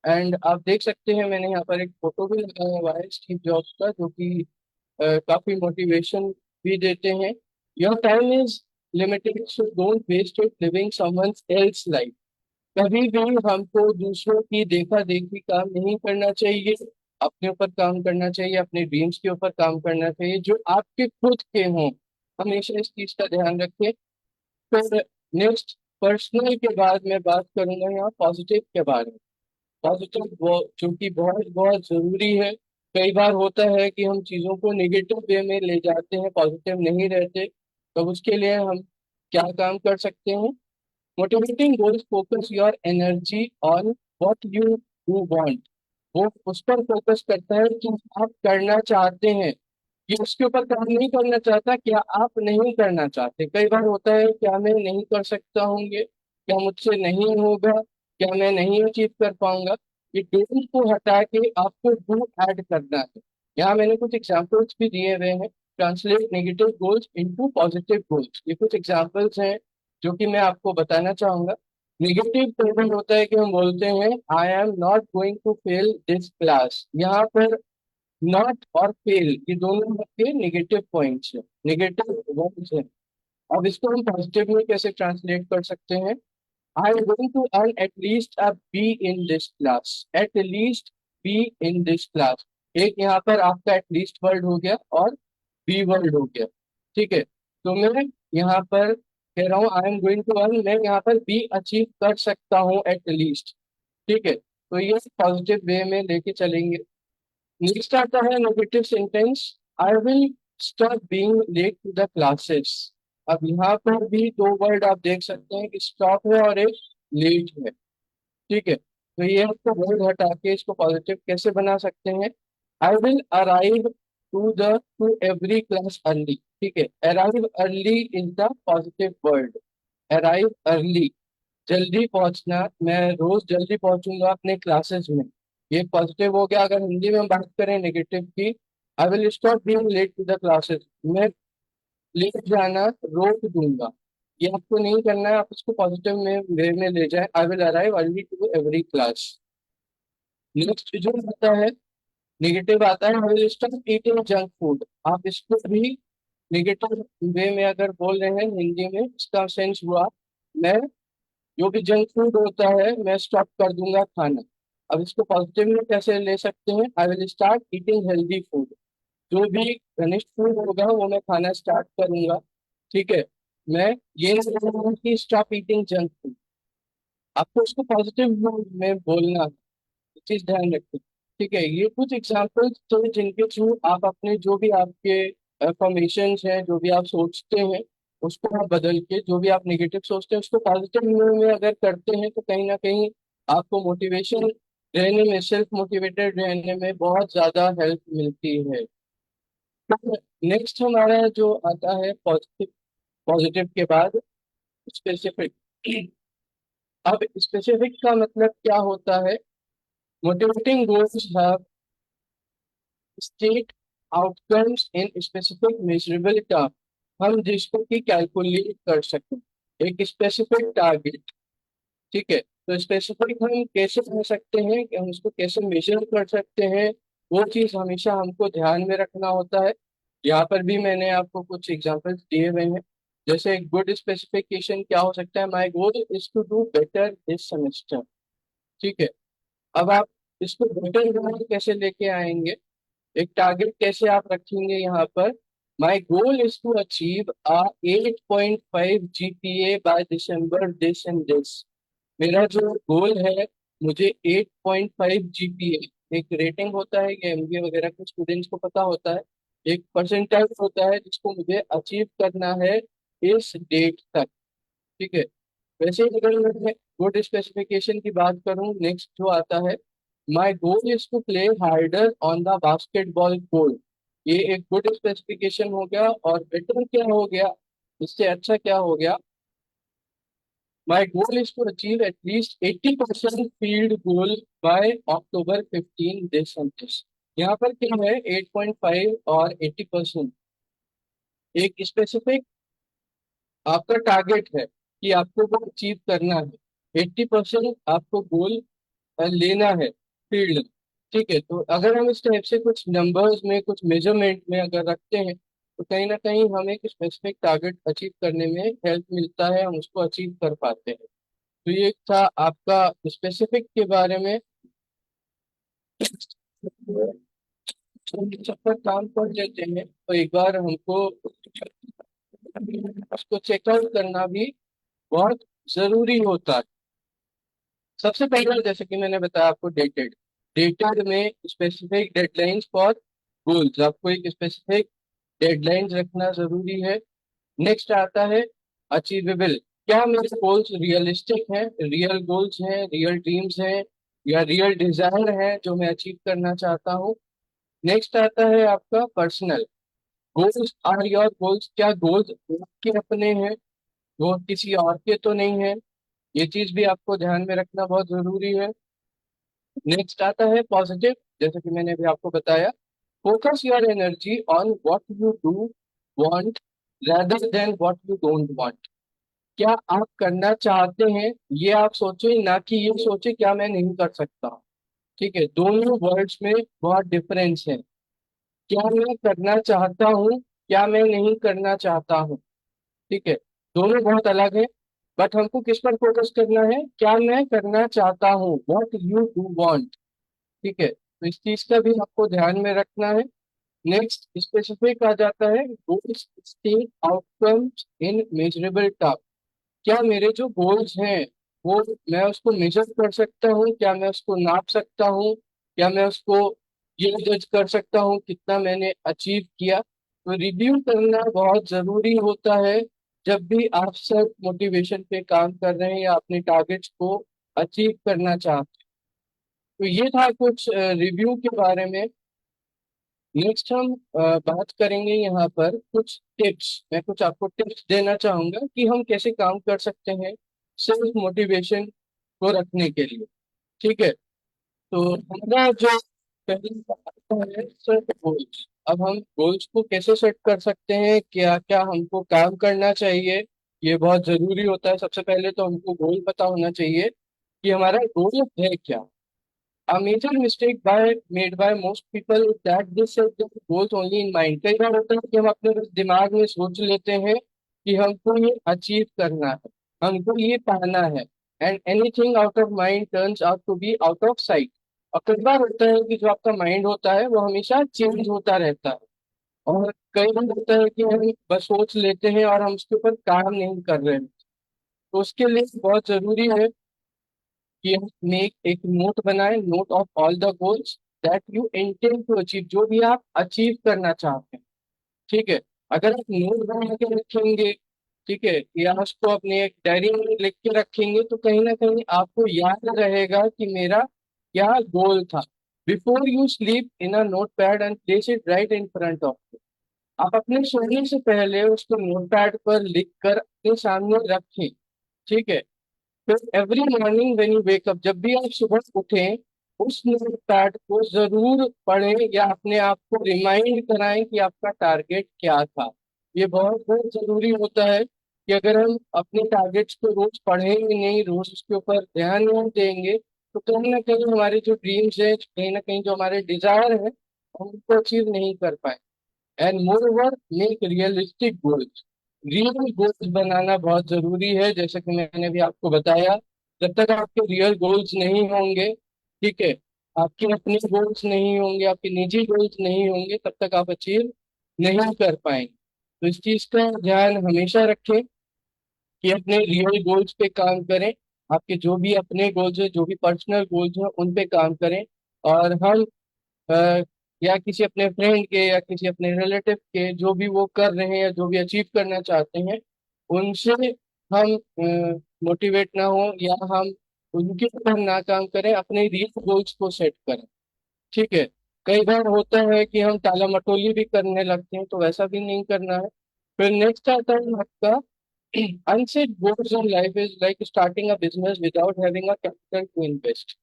एंड आप देख सकते हैं मैंने यहाँ पर एक फोटो भी लगाया हुआ है स्टीव जॉब्स का, जो कि काफी मोटिवेशन भी देते हैं। Your time is limited, so don't waste it living someone else life. कभी भी हमको दूसरों की देखा देखी काम नहीं करना चाहिए, अपने ऊपर काम करना चाहिए, अपने ड्रीम्स के ऊपर काम करना चाहिए जो आपके खुद के हों। हमेशा इस चीज का ध्यान रखें। फिर नेक्स्ट, पर्सनल के बाद मैं बात करूंगा यहाँ पॉजिटिव के बारे में। पॉजिटिव जो कि बहुत बहुत जरूरी है। कई बार होता है कि हम चीजों को नेगेटिव वे में ले जाते हैं, पॉजिटिव नहीं रहते। तो उसके लिए हम क्या काम कर सकते हैं? Motivating goals focus your energy on what you do want. वो उस पर फोकस करता है कि आप करना चाहते हैं, ये उसके ऊपर काम नहीं करना चाहता क्या आप नहीं करना चाहते। कई बार होता है क्या मैं नहीं कर सकता हूँ, ये क्या मुझसे नहीं होगा, क्या मैं नहीं अचीव कर पाऊंगा। ये डोंट को हटा के आपको डू ऐड करना है। यहाँ मैंने कुछ एग्जांपल्स भी दिए हुए हैं। Translate negative goals into positive goals, ये कुछ एग्जांपल्स हैं जो कि मैं आपको बताना चाहूंगा। नेगेटिव पॉइंट होता है कि हम बोलते हैं I am not going to fail this class. यहाँ पर नॉट और फेल ये दोनों के नेगेटिव पॉइंट्स है, नेगेटिव वर्ड्स है। अब इसको हम पॉजिटिव में कैसे ट्रांसलेट कर सकते हैं? I am going to earn at least a B in this class. At least B in this class, एक यहाँ पर आपका एट लीस्ट वर्ड हो गया और बी वर्ड हो गया। ठीक है, तो मैं यहाँ पर कह रहा हूँ I am going to earn, मैं यहाँ पर बी अचीव कर सकता हूँ एट लीस्ट। ठीक है, तो ये पॉजिटिव वे में लेके चलेंगे। नेक्स्ट आता है negative sentence, I will stop being late to the classes. अब यहाँ पर भी दो वर्ड आप देख सकते हैं कि स्टॉप है और एक लेट है। ठीक है, तो ये आपको वर्ड हटा के इसको पॉजिटिव कैसे बना सकते हैं? I will arrive to every class early. ठीक है, arrive early is the positive word. Arrive early, जल्दी पहुंचना, मैं रोज जल्दी पहुंचूंगा अपने क्लासेस में, ये पॉजिटिव हो गया। अगर हिंदी में हम बात करें नेगेटिव की, I will stop being late to the classes, मैं लेट जाना रोक दूंगा। ये आपको नहीं करना है, आप इसको पॉजिटिव में वे में ले जाए, I will arrive early to every class. Next जो आता है नेगेटिव आता है, I will stop eating junk food. आप इसको भी नेगेटिव वे में अगर बोल रहे हैं हिंदी में, इसका सेंस हुआ मैं जो भी जंक फूड होता है मैं स्टॉप कर दूंगा खाना। अब इसको पॉजिटिव में कैसे ले सकते हैं? I will start eating healthy food. जो भी घनिष्ठ फूड होगा वो मैं खाना स्टार्ट करूंगा। ठीक है, मैं ये नहीं बोलूंगा कि स्टॉप ईटिंग जंक फूड, आपको उसको पॉजिटिव में बोलना है, ये चीज ध्यान रखें। ठीक है, ये कुछ एग्जाम्पल्स थे जिनके थ्रू आप अपने जो भी आपके फॉर्मेशन हैं, जो भी आप सोचते हैं उसको आप बदल के, जो भी आप नेगेटिव सोचते हैं उसको पॉजिटिव में अगर करते हैं तो कहीं ना कहीं आपको मोटिवेशन रहने में, सेल्फ मोटिवेटेड रहने में बहुत ज्यादा हेल्प मिलती है। नेक्स्ट हमारा जो आता है पॉजिटिव, पॉजिटिव के बाद स्पेसिफिक। अब स्पेसिफिक का मतलब क्या होता है? Motivating goals have state outcomes in specific measurable term. हम जिसको कि कैलकुलेट कर सकें, एक स्पेसिफिक टारगेट। ठीक है, तो स्पेसिफिक हम कैसे कर सकते हैं कि हम उसको कैसे मेजर कर सकते हैं, वो चीज हमेशा हमको ध्यान में रखना होता है। यहाँ पर भी मैंने आपको कुछ एग्जांपल्स दिए हुए हैं। जैसे गुड स्पेसिफिकेशन क्या हो सकता है? My goal is to do better this semester. ठीक है, अब आप इसको बेटर कैसे लेके आएंगे, एक टारगेट कैसे आप रखेंगे यहाँ पर? My goal is to achieve a 8.5 GPA by December this and this. मेरा जो गोल है, मुझे 8.5 GPA, एक रेटिंग होता है ये एमबीए वगैरह के स्टूडेंट्स को पता होता है, एक परसेंटाइल होता है जिसको मुझे अचीव करना है इस डेट तक। ठीक है, वैसे ही अगर मैं गुड स्पेसिफिकेशन की बात करूं, नेक्स्ट जो आता है, my goal is to play harder on the basketball court. ये एक गुड स्पेसिफिकेशन हो गया। और बेटर क्या हो गया, इससे अच्छा क्या हो गया? My goal is to achieve at least 80% field goal by October 15 this and this. यहाँ पर क्या है? 8.5 और 80%, एक स्पेसिफिक आपका टारगेट है। कि आपको वो अचीव करना है, 80% आपको गोल लेना है फील्ड। ठीक है, तो अगर हम इस टाइप से कुछ नंबर्स में, कुछ मेजरमेंट में अगर रखते हैं, तो कहीं ना कहीं हमें एक स्पेसिफिक टारगेट अचीव करने में हेल्प मिलता है, हम उसको अचीव कर पाते हैं। तो ये था आपका स्पेसिफिक के बारे में। सब पर काम कर लेते हैं तो एक बार हमको उसको चेकआउट करना भी बहुत जरूरी होता है। सबसे पहले जैसे कि मैंने बताया आपको, डेटेड डेटेड में स्पेसिफिक डेडलाइंस फॉर गोल्स, आपको एक स्पेसिफिक डेडलाइंस रखना जरूरी है। नेक्स्ट आता है अचीवेबल, क्या मेरे गोल्स रियलिस्टिक हैं, रियल गोल्स हैं, रियल ड्रीम्स हैं, या रियल डिजायर है जो मैं अचीव करना चाहता हूँ। नेक्स्ट आता है आपका personal goals, are your goals, क्या गोल्स आपके अपने हैं, वो किसी और के तो नहीं है। ये चीज भी आपको ध्यान में रखना बहुत जरूरी है। नेक्स्ट आता है पॉजिटिव, जैसे कि मैंने अभी आपको बताया, focus your energy on what you do want rather than what you don't want. क्या आप करना चाहते हैं ये आप सोचें, ना कि ये सोचे क्या मैं नहीं कर सकता। ठीक है, दोनों वर्ड्स में बहुत डिफरेंस है। क्या मैं करना चाहता हूँ, क्या मैं नहीं करना चाहता हूँ। ठीक है, दोनों बहुत अलग है। बट हमको किस पर फोकस करना है, क्या मैं करना चाहता हूँ, व्हाट यू डू वांट। ठीक है, तो इस चीज का भी आपको ध्यान में रखना है। नेक्स्ट स्पेसिफिक आ जाता है goals, state outcomes in measurable task. क्या मेरे जो गोल्स हैं वो मैं उसको मेजर कर सकता हूँ, क्या मैं उसको नाप सकता हूँ, क्या मैं उसको ये जज कर सकता हूँ कितना मैंने अचीव किया। तो रिव्यू करना बहुत जरूरी होता है जब भी आप सेल्फ मोटिवेशन पे काम कर रहे हैं या अपने टारगेट्स को अचीव करना चाहते हैं। तो ये था कुछ रिव्यू के बारे में। नेक्स्ट हम बात करेंगे यहाँ पर कुछ टिप्स, मैं कुछ आपको टिप्स देना चाहूंगा कि हम कैसे काम कर सकते हैं सेल्फ मोटिवेशन को रखने के लिए। ठीक है, तो हमारा जो पहला आता है सेट गोल्स। अब हम गोल्स को कैसे सेट कर सकते हैं, क्या क्या हमको काम करना चाहिए, ये बहुत जरूरी होता है। सबसे पहले तो हमको गोल पता होना चाहिए कि हमारा गोल है क्या। A major mistake made by most people is that they set their goals only in mind। कई बार होता है कि हम अपने बस दिमाग में सोच लेते हैं कि हमको ये अचीव करना है, हमको ये पाना है, and anything out of mind turns out to be out of sight. और कई बार होता है कि जो आपका माइंड होता है वो हमेशा चेंज होता रहता है, और कई बार होता है कि हम बस सोच लेते हैं और हम उसके ऊपर काम नहीं कर रहे हैं। तो उसके लिए बहुत जरूरी है कि हम एक नोट बनाए, note of all the goals that you intend to achieve, जो भी आप अचीव करना चाहते हैं। ठीक है, अगर आप नोट बना के रखेंगे, ठीक है, या उसको अपने एक डायरी में लिख के रखेंगे, तो कहीं ना कहीं आपको याद रहेगा कि मेरा क्या गोल था। Before you sleep in a note pad and place it right in front of you. आप अपने सोने से पहले उसको नोट पैड पर लिख कर अपने सामने रखें। ठीक है, फिर every morning when you wake up, जब भी आप सुबह उठें, उस नोट पैड को जरूर पढ़ें या अपने आप को रिमाइंड कराएं कि आपका टारगेट क्या था। ये बहुत बहुत जरूरी होता है कि अगर हम अपने टारगेट्स को रोज पढ़ेंगे नहीं, रोज उसके ऊपर ध्यान नहीं देंगे, तो कहीं ना कहीं हमारे जो ड्रीम्स है, कहीं ना कहीं जो हमारे डिजायर है, हम उनको अचीव नहीं कर पाए। And moreover, make realistic goals. Real goals बनाना बहुत जरूरी है, जैसे कि मैंने भी आपको बताया। जब तक आपके रियल गोल्स नहीं होंगे, ठीक है, आपके अपने गोल्स नहीं होंगे, आपके निजी गोल्स नहीं होंगे, तब तक आप अचीव नहीं कर पाएंगे। तो इस चीज का ध्यान हमेशा रखें कि अपने रियल गोल्स पे काम करें। आपके जो भी अपने गोल्स है, जो भी पर्सनल गोल्स हैं, उन पे काम करें। और हम अ, या किसी अपने फ्रेंड के या किसी अपने रिलेटिव के जो भी वो कर रहे हैं या जो भी अचीव करना चाहते हैं, उनसे हम मोटिवेट ना हो या हम उनके ऊपर ना काम करें, अपने रियल गोल्स को सेट करें। ठीक है, कई बार होता है कि हम टाला मटोली भी करने लगते हैं, तो वैसा भी नहीं करना है। फिर नेक्स्ट आता है आपका unset goals in life is like starting a business without having a capital to invest.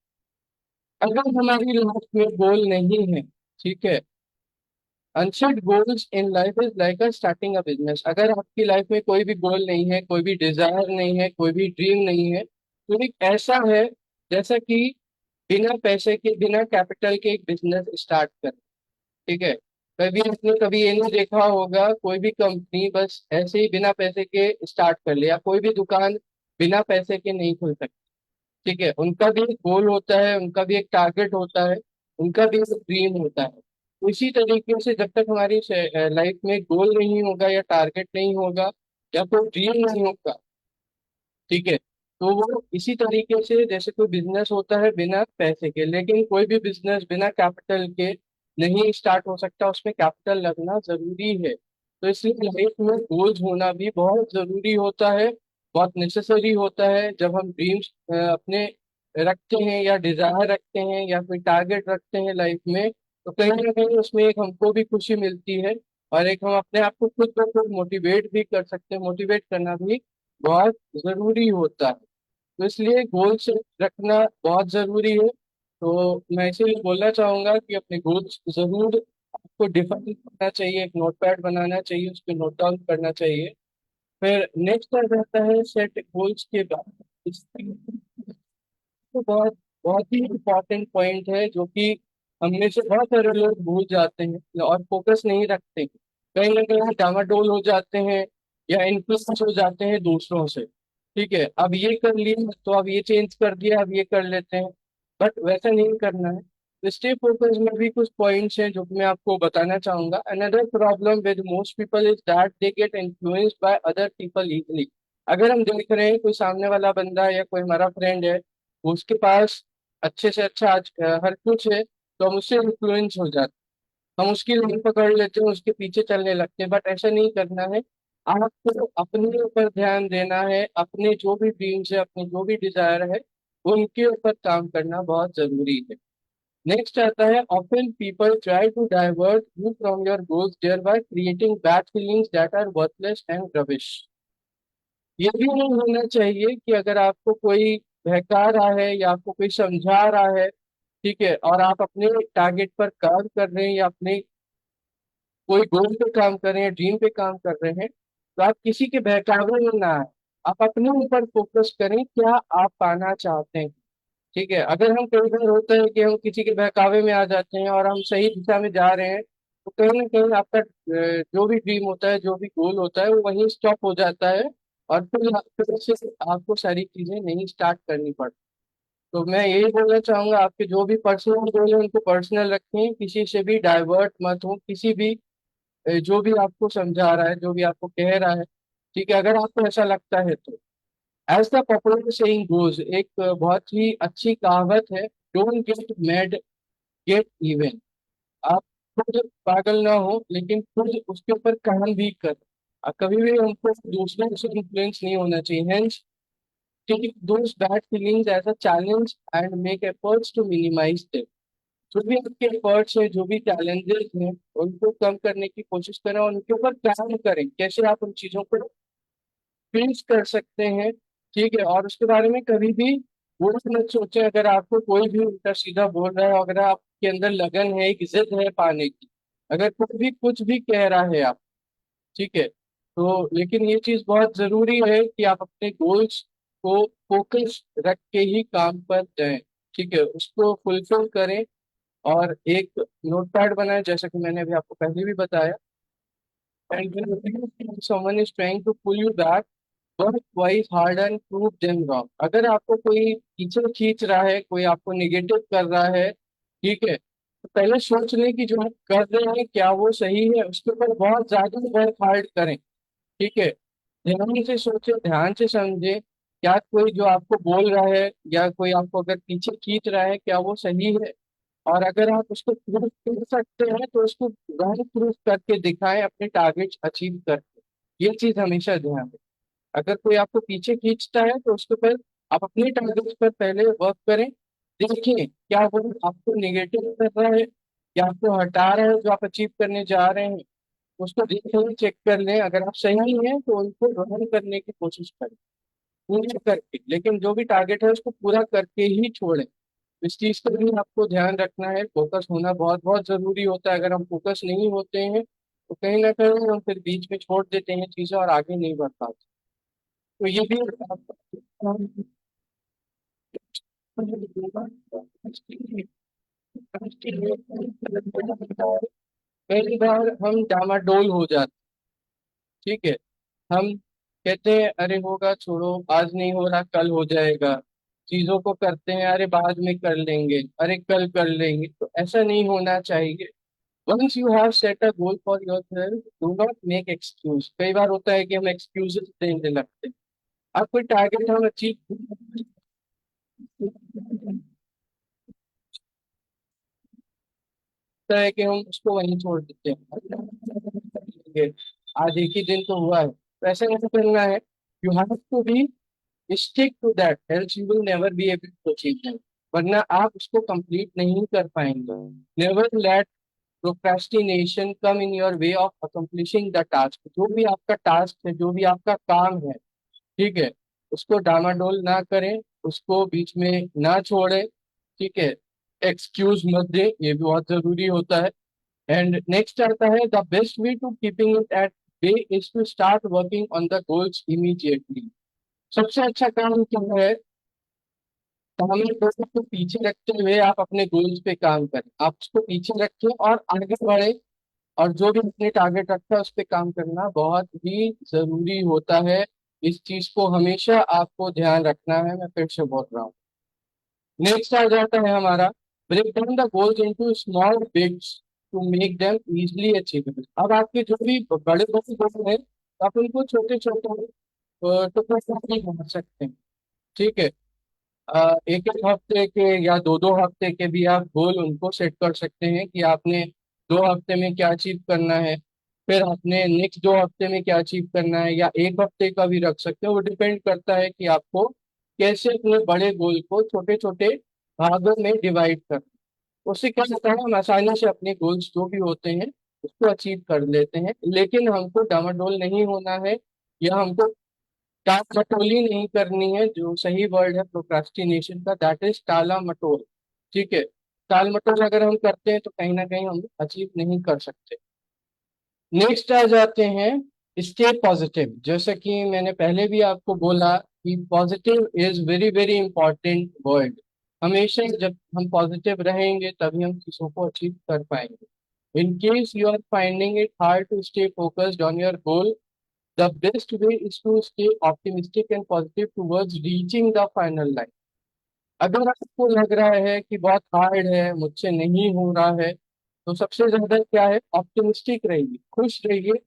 अगर हमारी लाइफ में गोल नहीं है, ठीक है, unset goals in life is like a starting a business. अगर आपकी लाइफ में कोई भी गोल नहीं है, कोई भी डिजायर नहीं है, कोई भी ड्रीम नहीं है, तो एक ऐसा है जैसा कि बिना पैसे के, बिना कैपिटल के एक बिजनेस स्टार्ट कर। ठीक है। कभी आपने कभी ये नहीं देखा होगा कोई भी कंपनी बस ऐसे ही बिना पैसे के स्टार्ट कर लिया, कोई भी दुकान बिना पैसे के नहीं खुल सकती। ठीक है। उनका भी एक गोल होता है, उनका भी एक टारगेट होता है, उनका भी एक ड्रीम होता है। तो इसी तरीके से जब तक हमारी लाइफ में गोल नहीं होगा या टारगेट नहीं होगा या कोई ड्रीम नहीं होगा, ठीक है, तो वो इसी तरीके से जैसे कोई बिजनेस होता है बिना पैसे के, लेकिन कोई भी बिजनेस बिना कैपिटल के नहीं स्टार्ट हो सकता, उसमें कैपिटल लगना जरूरी है। तो इसलिए लाइफ में गोल्स होना भी बहुत जरूरी होता है, बहुत नेसेसरी होता है। जब हम ड्रीम्स अपने रखते हैं या डिजायर रखते हैं या कोई टारगेट रखते हैं लाइफ में, तो कहीं ना कहीं उसमें एक हमको भी खुशी मिलती है और एक हम अपने आप को खुद ब खुद मोटिवेट भी कर सकते हैं। मोटिवेट करना भी बहुत जरूरी होता है। तो इसलिए गोल से रखना बहुत जरूरी है। तो मैं इसीलिए बोलना चाहूंगा कि अपने गोल्स जरूर आपको डिफाइन करना चाहिए, एक नोटपैड बनाना चाहिए, उस पर नोट डाउन करना चाहिए। फिर नेक्स्ट आ जाता है सेट गोल्स के बाद। तो बहुत बहुत ही इम्पोर्टेंट पॉइंट है जो कि हम में से बहुत सारे लोग भूल जाते हैं और फोकस नहीं रखते, कहीं ना कहीं डामाडोल हो जाते हैं या इन्फ्लुएंस हो जाते हैं दूसरों से। ठीक है, अब ये कर लिया तो अब ये चेंज कर दिया, अब ये कर लेते हैं, बट वैसा नहीं करना है। तो स्टे फोकस में भी कुछ पॉइंट्स हैं जो कि मैं आपको बताना चाहूंगा। Another problem with most people is that they get influenced by other people easily. अगर हम देख रहे हैं कोई सामने वाला बंदा या कोई हमारा फ्रेंड है, उसके पास अच्छे से अच्छा आज हर कुछ है, तो हम उससे इन्फ्लुएंस हो जाते हैं, हम उसकी लाइन पकड़ लेते हैं, उसके पीछे चलने लगते हैं। बट ऐसा नहीं करना है। आपको अपने ऊपर ध्यान देना है, अपने जो भी ड्रीम्स है, अपने जो भी डिजायर है, उनके ऊपर काम करना बहुत जरूरी है। नेक्स्ट आता है often people try to divert you from your goals thereby creating bad feelings that are worthless and rubbish. ये भी नहीं होना चाहिए कि अगर आपको कोई बहका रहा है या आपको कोई समझा रहा है, ठीक है, और आप अपने टारगेट पर काम कर रहे हैं या अपने कोई गोल पे काम कर रहे हैं, ड्रीम पे काम कर रहे हैं, तो आप किसी के बहकावे में ना आए। आप अपने ऊपर फोकस करें, क्या आप पाना चाहते हैं। ठीक है। अगर हम कई बार होता है कि हम किसी के बहकावे में आ जाते हैं और हम सही दिशा में जा रहे हैं, तो कहीं ना कहीं आपका जो भी ड्रीम होता है, जो भी गोल होता है, वो वहीं स्टॉप हो जाता है और फिर से आपको सारी चीजें नहीं स्टार्ट करनी पड़ती। तो मैं यही बोलना चाहूंगा, आपके जो भी पर्सनल गोल है उनको पर्सनल रखें, किसी से भी डाइवर्ट मत हो, किसी भी जो भी आपको समझा रहा है, जो भी आपको कह रहा है, ठीक है, अगर आपको ऐसा लगता है तो। As the popular saying goes, एक बहुत ही अच्छी कहावत है, don't get mad, get even. आप खुद पागल ना हो लेकिन खुद उसके ऊपर काम भी कर। कभी भी हमको दूसरों से इन्फ्लुएंस नहीं होना चाहिए। Hence take those bad feelings as a challenge and make efforts to minimise them. जो भी आपके एफर्ट्स हैं, जो भी चैलेंजेस हैं, उनको कम करने की कोशिश करें और उनके ऊपर काम करें, कैसे आप उन चीजों को फेस कर सकते हैं। ठीक है। और उसके बारे में कभी भी वो मत सोचें, अगर आपको कोई भी उल्टा सीधा बोल रहा है, अगर आपके अंदर लगन है, एक जिद है पाने की, अगर कोई भी कुछ भी कह रहा है आप, ठीक है, तो लेकिन ये चीज बहुत जरूरी है कि आप अपने गोल्स को फोकस रख के ही काम पर जाएं। ठीक है, उसको फुलफिल करें और एक नोटपैड बनाएं, जैसा कि मैंने अभी आपको पहले भी बताया। And someone is trying to pull you back, work twice hard and prove them wrong. अगर आपको कोई पीछे खींच रहा है, कोई आपको निगेटिव कर रहा है, ठीक है, तो पहले सोच लें कि जो आप कर रहे हैं क्या वो सही है, उसके ऊपर बहुत ज्यादा वर्क हार्ड करें। ठीक है, ध्यान से सोचे, ध्यान से समझे, क्या कोई जो आपको बोल रहा है या कोई आपको अगर पीछे खींच रहा है क्या वो सही है। और अगर आप उसको प्रूफ कर सकते हैं तो उसको गहन प्रूफ करके दिखाएं, अपने टारगेट अचीव करके। ये चीज हमेशा ध्यान दें। अगर कोई आपको पीछे खींचता है तो उसके पर आप अपने टारगेट पर पहले वर्क करें। देखें क्या वो आपको निगेटिव कर रहा है या आपको हटा रहा है जो आप अचीव करने जा रहे हैं। उसको देख लें, चेक कर लें, अगर आप सही हैं तो उनको ग्रहण करने की कोशिश करें पूरा करके, लेकिन जो भी टारगेट है उसको पूरा करके ही छोड़ें। इस चीज का भी आपको ध्यान रखना है। फोकस होना बहुत बहुत जरूरी होता है। अगर हम फोकस नहीं होते हैं तो कहीं ना कहीं हम फिर बीच में छोड़ देते हैं चीजें और आगे नहीं बढ़ पाते। तो ये भी पहली बार हम डामाडोल हो जाते, ठीक है। हम कहते हैं अरे होगा, छोड़ो, आज नहीं हो रहा, कल हो जाएगा। चीजों को करते हैं, अरे बाद में कर लेंगे, अरे कल कर लेंगे। तो ऐसा नहीं होना चाहिए। Once you have set a goal for yourself, do not make excuse. कई बार होता है कि हम एक्सक्यूजेस देने लगते हैं। आप कोई टारगेट हम अचीव होता है कि हम उसको वहीं छोड़ देते हैं। आज एक ही दिन तो हुआ है, तो ऐसा नहीं करना है। You have to be stick to that, else you will never be able to achieve that. वरना आप उसको कंप्लीट नहीं कर पाएंगे। Never let procrastination come in your way of accomplishing the task. जो भी आपका टास्क है, जो भी आपका काम है, ठीक है, उसको डामाडोल ना करें, उसको बीच में ना छोड़ें, ठीक है। एक्सक्यूज मत दें, ये भी बहुत जरूरी होता है। एंड नेक्स्ट आता है, the best way to keeping it at bay is to start working on the goals immediately. सबसे अच्छा काम क्या है? हमें गोल्स को पीछे रखते हुए आप अपने गोल्स पे काम करें। आप उसको पीछे रखें और आगे बढ़े। और जो भी अपने टारगेट रखा है उस पे काम करना बहुत ही जरूरी होता है। इस चीज को हमेशा आपको ध्यान रखना है। मैं फिर से बोल रहा हूँ। नेक्स्ट आ जाता है हमारा, break down the goals into small bits to make them easily achievable. अब आपके जो भी बड़े बड़े गोल हैं, आप उनको छोटे छोटे टुकड़ों में भी बांट सकते हैं, ठीक है। एक एक हफ्ते के या दो दो हफ्ते के भी आप गोल उनको सेट कर सकते हैं कि आपने 2 हफ्ते में क्या अचीव करना है। फिर आपने नेक्स्ट 2 हफ्ते में क्या अचीव करना है, या एक हफ्ते का भी रख सकते हैं। वो डिपेंड करता है कि आपको कैसे अपने बड़े गोल को छोटे छोटे भागों में डिवाइड कर। उससे क्या होता है, हम आसानी से अपने गोल्स जो भी होते हैं उसको अचीव कर लेते हैं। लेकिन हमको डामाडोल नहीं होना है, या हमको टाल मटोली नहीं करनी है। जो सही वर्ड है प्रोक्रास्टिनेशन का, दैट इज टाला मटोल, ठीक है। टाल मटोल अगर हम करते हैं तो कहीं ना कहीं हम अचीव नहीं कर सकते। नेक्स्ट आ जाते हैं, स्टे पॉजिटिव। जैसा कि मैंने पहले भी आपको बोला कि positive is very very important word. हमेशा जब हम पॉजिटिव रहेंगे तभी हम चीजों को अचीव कर पाएंगे। In case you are finding it hard to stay focused on your goal, the best way is to stay optimistic and positive towards reaching the final line. अगर आपको लग रहा है कि बहुत हार्ड है, मुझसे नहीं हो रहा है, तो सबसे ज्यादा क्या है, ऑप्टिमिस्टिक रहिए, खुश रहिए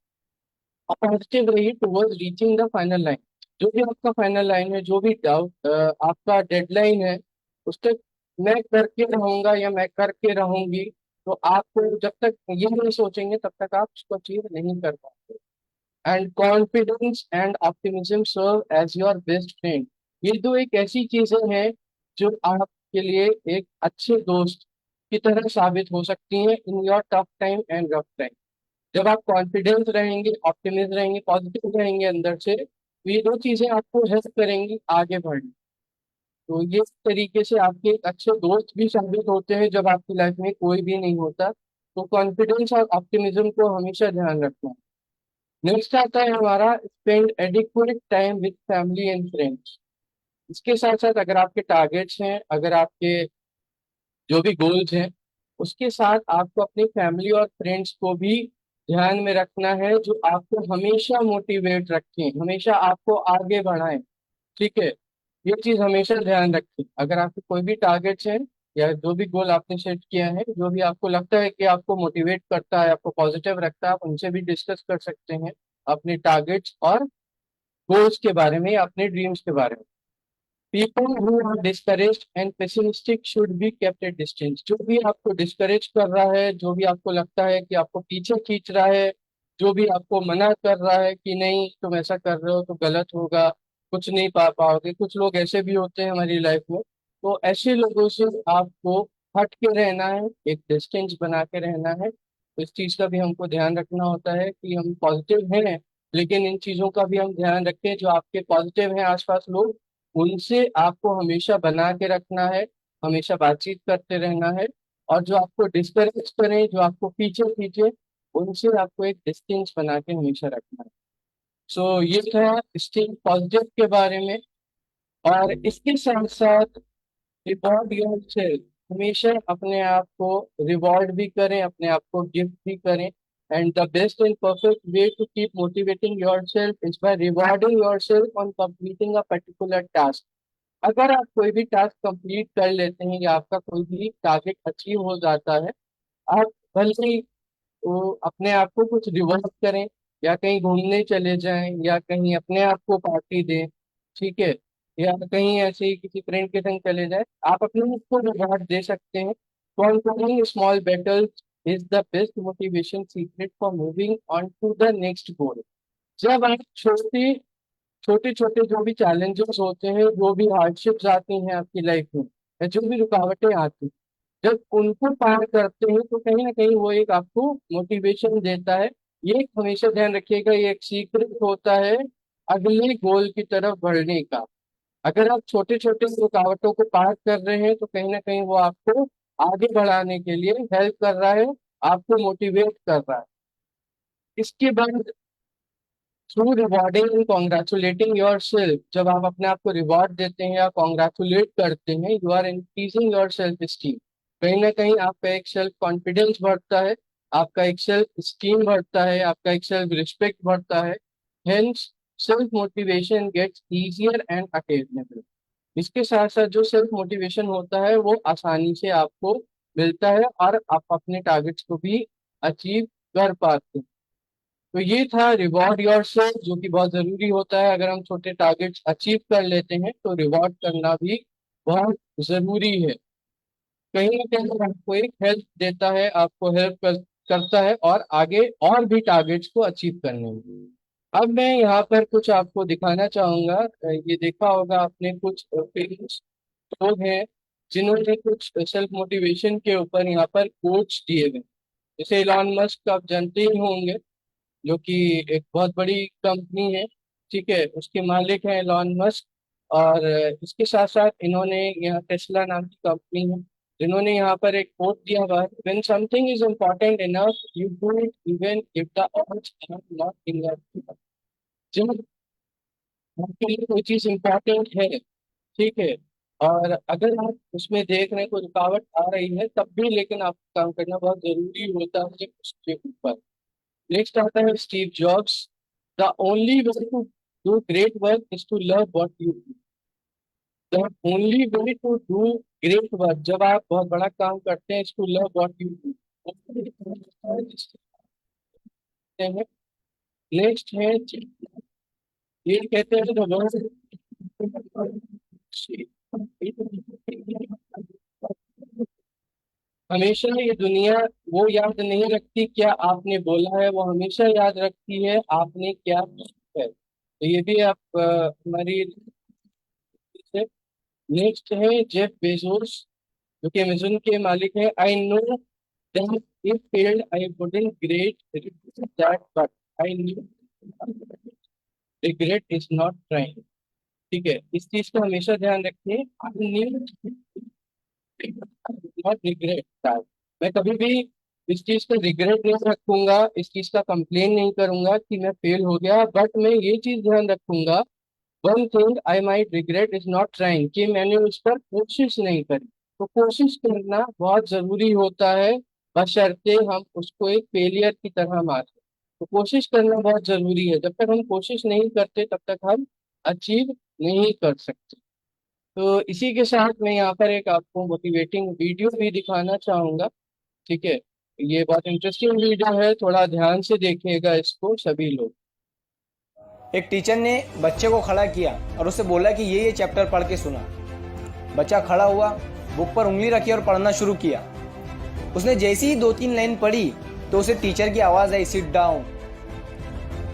और पॉजिटिव रहिए towards reaching the final line. जो भी आपका फाइनल लाइन है, जो भी डाउट आपका डेडलाइन है, उस तक मैं करके रहूंगा या मैं करके रहूंगी। तो आपको जब तक ये नहीं सोचेंगे तब तक आप उसको अचीव नहीं कर पाएंगे। And confidence and optimism serve as your best friend. ये दो एक ऐसी चीजें हैं जो आपके लिए एक अच्छे दोस्त की तरह साबित हो सकती हैं in your tough time and rough time. जब आप कॉन्फिडेंस रहेंगे, ऑप्टिमिस्ट रहेंगे, पॉजिटिव रहेंगे अंदर से, तो ये दो चीजें आपको हेल्प करेंगी आगे बढ़ने। तो ये इस तरीके से आपके एक अच्छे दोस्त भी साबित होते हैं जब आपकी लाइफ में कोई भी नहीं होता। तो कॉन्फिडेंस और ऑप्टिमिज्म को हमेशा ध्यान रखना है। नेक्स्ट आता है हमारा, spend adequate time with family and friends. इसके साथ साथ अगर आपके टारगेट्स हैं, अगर आपके जो भी गोल्स हैं, उसके साथ आपको अपनी फैमिली और फ्रेंड्स को भी ध्यान में रखना है, जो आपको हमेशा मोटिवेट रखें, हमेशा आपको आगे बढ़ाएं, ठीक है। ये चीज हमेशा ध्यान रखें। अगर आपके कोई भी टारगेट्स हैं या जो भी गोल आपने सेट किया है, जो भी आपको लगता है कि आपको मोटिवेट करता है, आपको पॉजिटिव रखता है, आप उनसे भी डिस्कस कर सकते हैं अपने टारगेट्स और गोल्स के बारे में या अपने ड्रीम्स के बारे में। People who are discouraged and pessimistic should be kept at distance. जो भी आपको डिस्करेज कर रहा है, जो भी आपको लगता है कि आपको पीछे खींच रहा है, जो भी आपको मना कर रहा है कि नहीं तुम ऐसा कर रहे हो तो गलत होगा, कुछ नहीं पा पाओगे, कुछ लोग ऐसे भी होते हैं हमारी लाइफ में। तो ऐसे लोगों से आपको हट के रहना है, एक डिस्टेंस बना के रहना है। तो इस चीज का भी हमको ध्यान रखना होता है कि हम पॉजिटिव हैं, लेकिन इन चीजों का भी हम ध्यान रखें। जो आपके पॉजिटिव हैं आसपास लोग, उनसे आपको हमेशा बना के रखना है। हमेशा बातचीत करते रहना है, और जो आपको डिस्करेज करें, जो आपको पीछे खींचे, उनसे आपको एक डिस्टेंस बना के हमेशा रखना है। सो ये था स्टेइंग पॉजिटिव के बारे में। और इसके साथ साथ रिवॉर्ड योरसेल्फ, हमेशा अपने आप को रिवॉर्ड भी करें, अपने आप को गिफ्ट भी करें। And the best and perfect way to keep motivating yourself is by rewarding yourself on completing a particular task. अगर आप कोई भी टास्क कंप्लीट कर लेते हैं या आपका कोई भी टारगेट अचीव हो जाता है, आप भले ही वो अपने आप को कुछ रिवॉर्ड करें, या कहीं घूमने चले जाएं, या कहीं अपने आप को पार्टी दें, ठीक है, या कहीं ऐसे ही किसी फ्रेंड के संग चले जाएं, आप अपने आप को रिवॉर्ड दे सकते हैं। Conquering small battles is the best motivation secret for moving on to the next goal. जब आप छोटे छोटे जो भी चैलेंजेस होते हैं, जो भी हार्डशिप्स आती हैं आपकी लाइफ में, या जो भी रुकावटें आती हैं, जब उनको पार करते हैं तो कहीं ना कहीं वो एक आपको मोटिवेशन देता है। ये एक हमेशा ध्यान रखिएगा, ये एक सीक्रेट होता है अगले गोल की तरफ बढ़ने का। अगर आप छोटे छोटे रुकावटों को पार कर रहे हैं तो कहीं ना कहीं वो आपको आगे बढ़ाने के लिए हेल्प कर रहा है, आपको मोटिवेट कर रहा है। इसके बाद through rewarding and congratulating your self, जब आप अपने आप को रिवॉर्ड देते हैं या कॉन्ग्रेचुलेट करते हैं, you are increasing your self esteem. कहीं ना कहीं आपका एक सेल्फ कॉन्फिडेंस बढ़ता है, आपका एक सेल्फ स्टीम बढ़ता है, आपका एक सेल्फ रिस्पेक्ट बढ़ता है। Hence self motivation gets easier and attainable. इसके साथ साथ जो सेल्फ मोटिवेशन होता है वो आसानी से आपको मिलता है, और आप अपने टारगेट्स को भी अचीव कर पाते हैं। तो ये था रिवॉर्ड योरसेल्फ, जो कि बहुत जरूरी होता है। अगर हम छोटे टारगेट्स अचीव कर लेते हैं तो रिवॉर्ड करना भी बहुत जरूरी है। कहीं ना कहीं आपको एक हेल्प देता है, आपको करता है और आगे और भी टारगेट्स को अचीव करने में। अब मैं यहाँ पर कुछ आपको दिखाना चाहूंगा। ये देखा होगा आपने, कुछ फेमस लोग हैं जिन्होंने कुछ सेल्फ मोटिवेशन के ऊपर यहाँ पर कोट्स दिए हुए हैं। जैसे इलॉन मस्क, आप जानते ही होंगे, जो कि एक बहुत बड़ी कंपनी है, ठीक है, उसके मालिक हैं एलॉन मस्क। और इसके साथ साथ इन्होंने यहाँ टेस्ला नाम की कंपनी है, जिन्होंने यहाँ पर एक कोट दिया हुआ है, when something is important enough you do it even if the odds are not in your favor। जब आपके लिए कोई चीज इम्पोर्टेंट है, ठीक है, और अगर आप उसमें देख रहे हैं कोई रुकावट आ रही है, तब भी लेकिन आपको काम करना बहुत जरूरी होता है उसके ऊपर। नेक्स्ट आता है Steve Jobs, the only way to do great work is to love what you do. The only way to do great work, जब आप बहुत बड़ा काम करते हैं, is to love what you do. Next है, ये कहते हैं द वर्ल्ड, हमेशा ये दुनिया वो याद नहीं रखती क्या आपने बोला है, वो हमेशा याद रखती है आपने क्या किया है। तो ये भी आप हमारी। नेक्स्ट है जेफ बेजोस, जो कि अमेजन के मालिक है। I know that if failed I wouldn't great that, but I knew regret is not trying. ठीक है, इस चीज को हमेशा ध्यान रखिए, I knew not regret that. मैं कभी भी इस चीज का रिग्रेट नहीं रखूंगा, इस चीज का कंप्लेन नहीं करूंगा कि मैं फेल हो गया, बट मैं ये चीज ध्यान रखूंगा, one thing I might regret is not trying, कि मैंने उस पर कोशिश नहीं करी। तो कोशिश करना बहुत जरूरी होता है, बशर्ते हम उसको एक फेलियर की तरह माने। तो कोशिश करना बहुत जरूरी है, जब तक हम कोशिश नहीं करते तब तक हम अचीव नहीं कर सकते। तो इसी के साथ मैं यहाँ पर एक आपको मोटिवेटिंग वीडियो भी दिखाना चाहूंगा, ठीक है। ये बहुत इंटरेस्टिंग वीडियो है, थोड़ा ध्यान से देखिएगा इसको सभी लोग। एक टीचर ने बच्चे को खड़ा किया और उससे बोला कि ये चैप्टर पढ़ के सुना। बच्चा खड़ा हुआ, बुक पर उंगली रखी और पढ़ना शुरू किया। उसने जैसे ही 2-3 लाइन पढ़ी तो उसे टीचर की आवाज आई, सिट डाउन।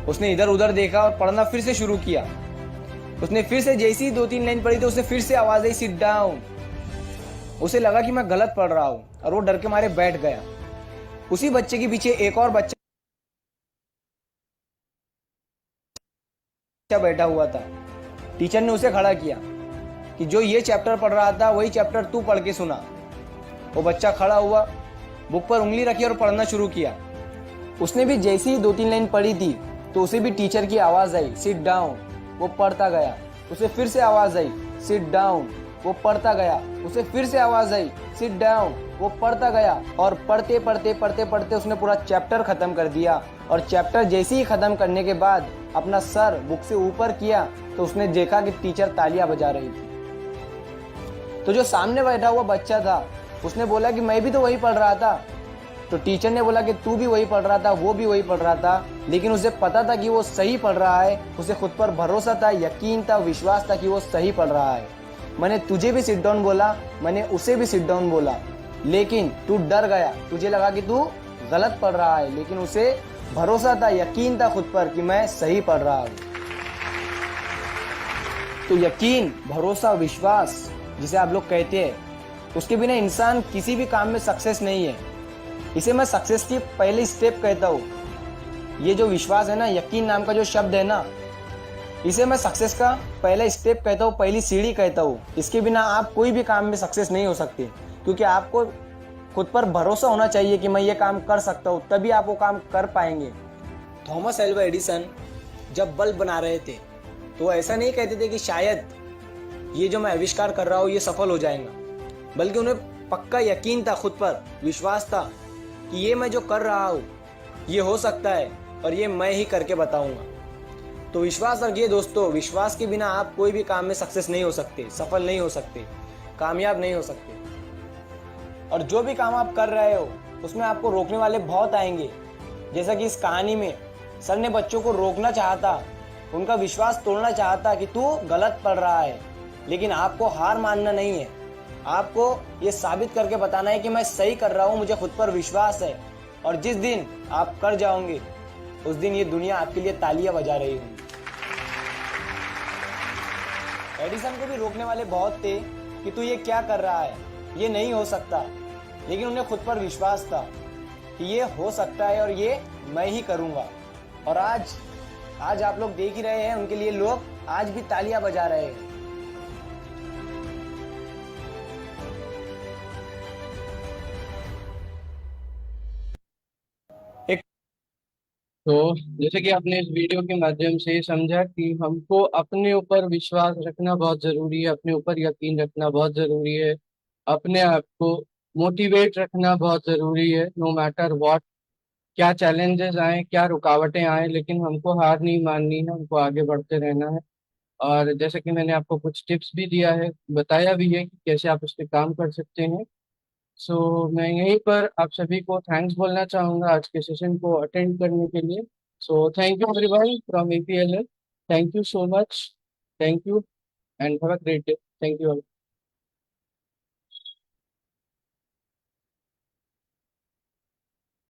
उसने इधर उधर देखा और पढ़ना फिर से शुरू किया। उसने फिर से जैसे ही 2-3 लाइन पढ़ी तो उसे फिर से आवाज आई, सिट डाउन। उसे लगा कि मैं गलत पढ़ रहा हूँ और वो डर के मारे बैठ गया। उसी बच्चे के पीछे एक और बच्चा बैठा हुआ था। टीचर ने उसे खड़ा किया। कि जो ये चैप्टर पढ़ रहा था वही चैप्टर तू पढ़ के सुना। वो बच्चा खड़ा हुआ, बुक पर उंगली रखी और पढ़ना शुरू किया। उसने भी जैसे ही 2-3 लाइन पढ़ी थी तो उसे भी टीचर की आवाज़ आई, सिट डाउन। वो पढ़ता गया। उसे फिर से आवाज़ आई, सिट डाउन। वो पढ़ता गया। उसे फिर से आवाज़ आई, सिट डाउन। वो पढ़ता गया और पढ़ते पढ़ते पढ़ते पढ़ते उसने पूरा चैप्टर ख़त्म कर दिया। और चैप्टर जैसे ही ख़त्म करने के बाद अपना सर बुक से ऊपर किया तो उसने देखा कि टीचर तालियां बजा रही थी। तो जो सामने बैठा हुआ बच्चा था उसने बोला कि मैं भी तो वही पढ़ रहा था। तो टीचर ने बोला कि तू भी वही पढ़ रहा था, वो भी वही पढ़ रहा था, लेकिन उसे पता था कि वो सही पढ़ रहा है। उसे खुद पर भरोसा था, यकीन था, विश्वास था कि वो सही पढ़ रहा है। मैंने तुझे भी सिट डाउन बोला, मैंने उसे भी सिट डाउन बोला, लेकिन तू डर गया। तुझे लगा कि तू गलत पढ़ रहा है, लेकिन उसे भरोसा था, यकीन था खुद पर कि मैं सही पढ़ रहा हूँ। तो यकीन, भरोसा, विश्वास जिसे आप लोग कहते हैं, उसके बिना इंसान किसी भी काम में सक्सेस नहीं है। इसे मैं सक्सेस की पहली स्टेप कहता हूँ। ये जो विश्वास है ना, यकीन नाम का जो शब्द है ना, इसे मैं सक्सेस का पहला स्टेप कहता हूँ, पहली सीढ़ी कहता हूँ। इसके बिना आप कोई भी काम में सक्सेस नहीं हो सकते, क्योंकि आपको खुद पर भरोसा होना चाहिए कि मैं ये काम कर सकता हूँ, तभी आप वो काम कर पाएंगे। थॉमस एल्वा एडिसन जब बल्ब बना रहे थे तो वो ऐसा नहीं कहते थे कि शायद ये जो मैं आविष्कार कर रहा हूँ ये सफल हो जाएगा, बल्कि उन्हें पक्का यकीन था, खुद पर विश्वास था कि ये मैं जो कर रहा हूँ ये हो सकता है और ये मैं ही करके बताऊंगा। तो विश्वास रखिए दोस्तों, विश्वास के बिना आप कोई भी काम में सक्सेस नहीं हो सकते, सफल नहीं हो सकते, कामयाब नहीं हो सकते। और जो भी काम आप कर रहे हो उसमें आपको रोकने वाले बहुत आएंगे। जैसा कि इस कहानी में सर ने बच्चों को रोकना चाहता, उनका विश्वास तोड़ना चाहता कि तू गलत पढ़ रहा है, लेकिन आपको हार मानना नहीं है। आपको ये साबित करके बताना है कि मैं सही कर रहा हूँ, मुझे खुद पर विश्वास है। और जिस दिन आप कर जाओगे उस दिन ये दुनिया आपके लिए तालियां बजा रही होगी। एडिसन को भी रोकने वाले बहुत थे कि तू ये क्या कर रहा है, ये नहीं हो सकता, लेकिन उन्हें खुद पर विश्वास था कि ये हो सकता है और ये मैं ही करूँगा। और आज आप लोग देख ही रहे हैं, उनके लिए लोग आज भी तालियां बजा रहे हैं। तो जैसे कि आपने इस वीडियो के माध्यम से ये समझा कि हमको अपने ऊपर विश्वास रखना बहुत जरूरी है, अपने ऊपर यकीन रखना बहुत जरूरी है, अपने आप को मोटिवेट रखना बहुत जरूरी है। नो मैटर व्हाट, क्या चैलेंजेस आए, क्या रुकावटें आए, लेकिन हमको हार नहीं माननी है, हमको आगे बढ़ते रहना है। और जैसे कि मैंने आपको कुछ टिप्स भी दिया है, बताया भी है कि कैसे आप उस पर काम कर सकते हैं। सो मैं यहीं पर आप सभी को थैंक्स बोलना चाहूँगा आज के सेशन को अटेंड करने के लिए। So thank you everyone from APLL। Thank you so much. Thank you and have a great day. Thank you all.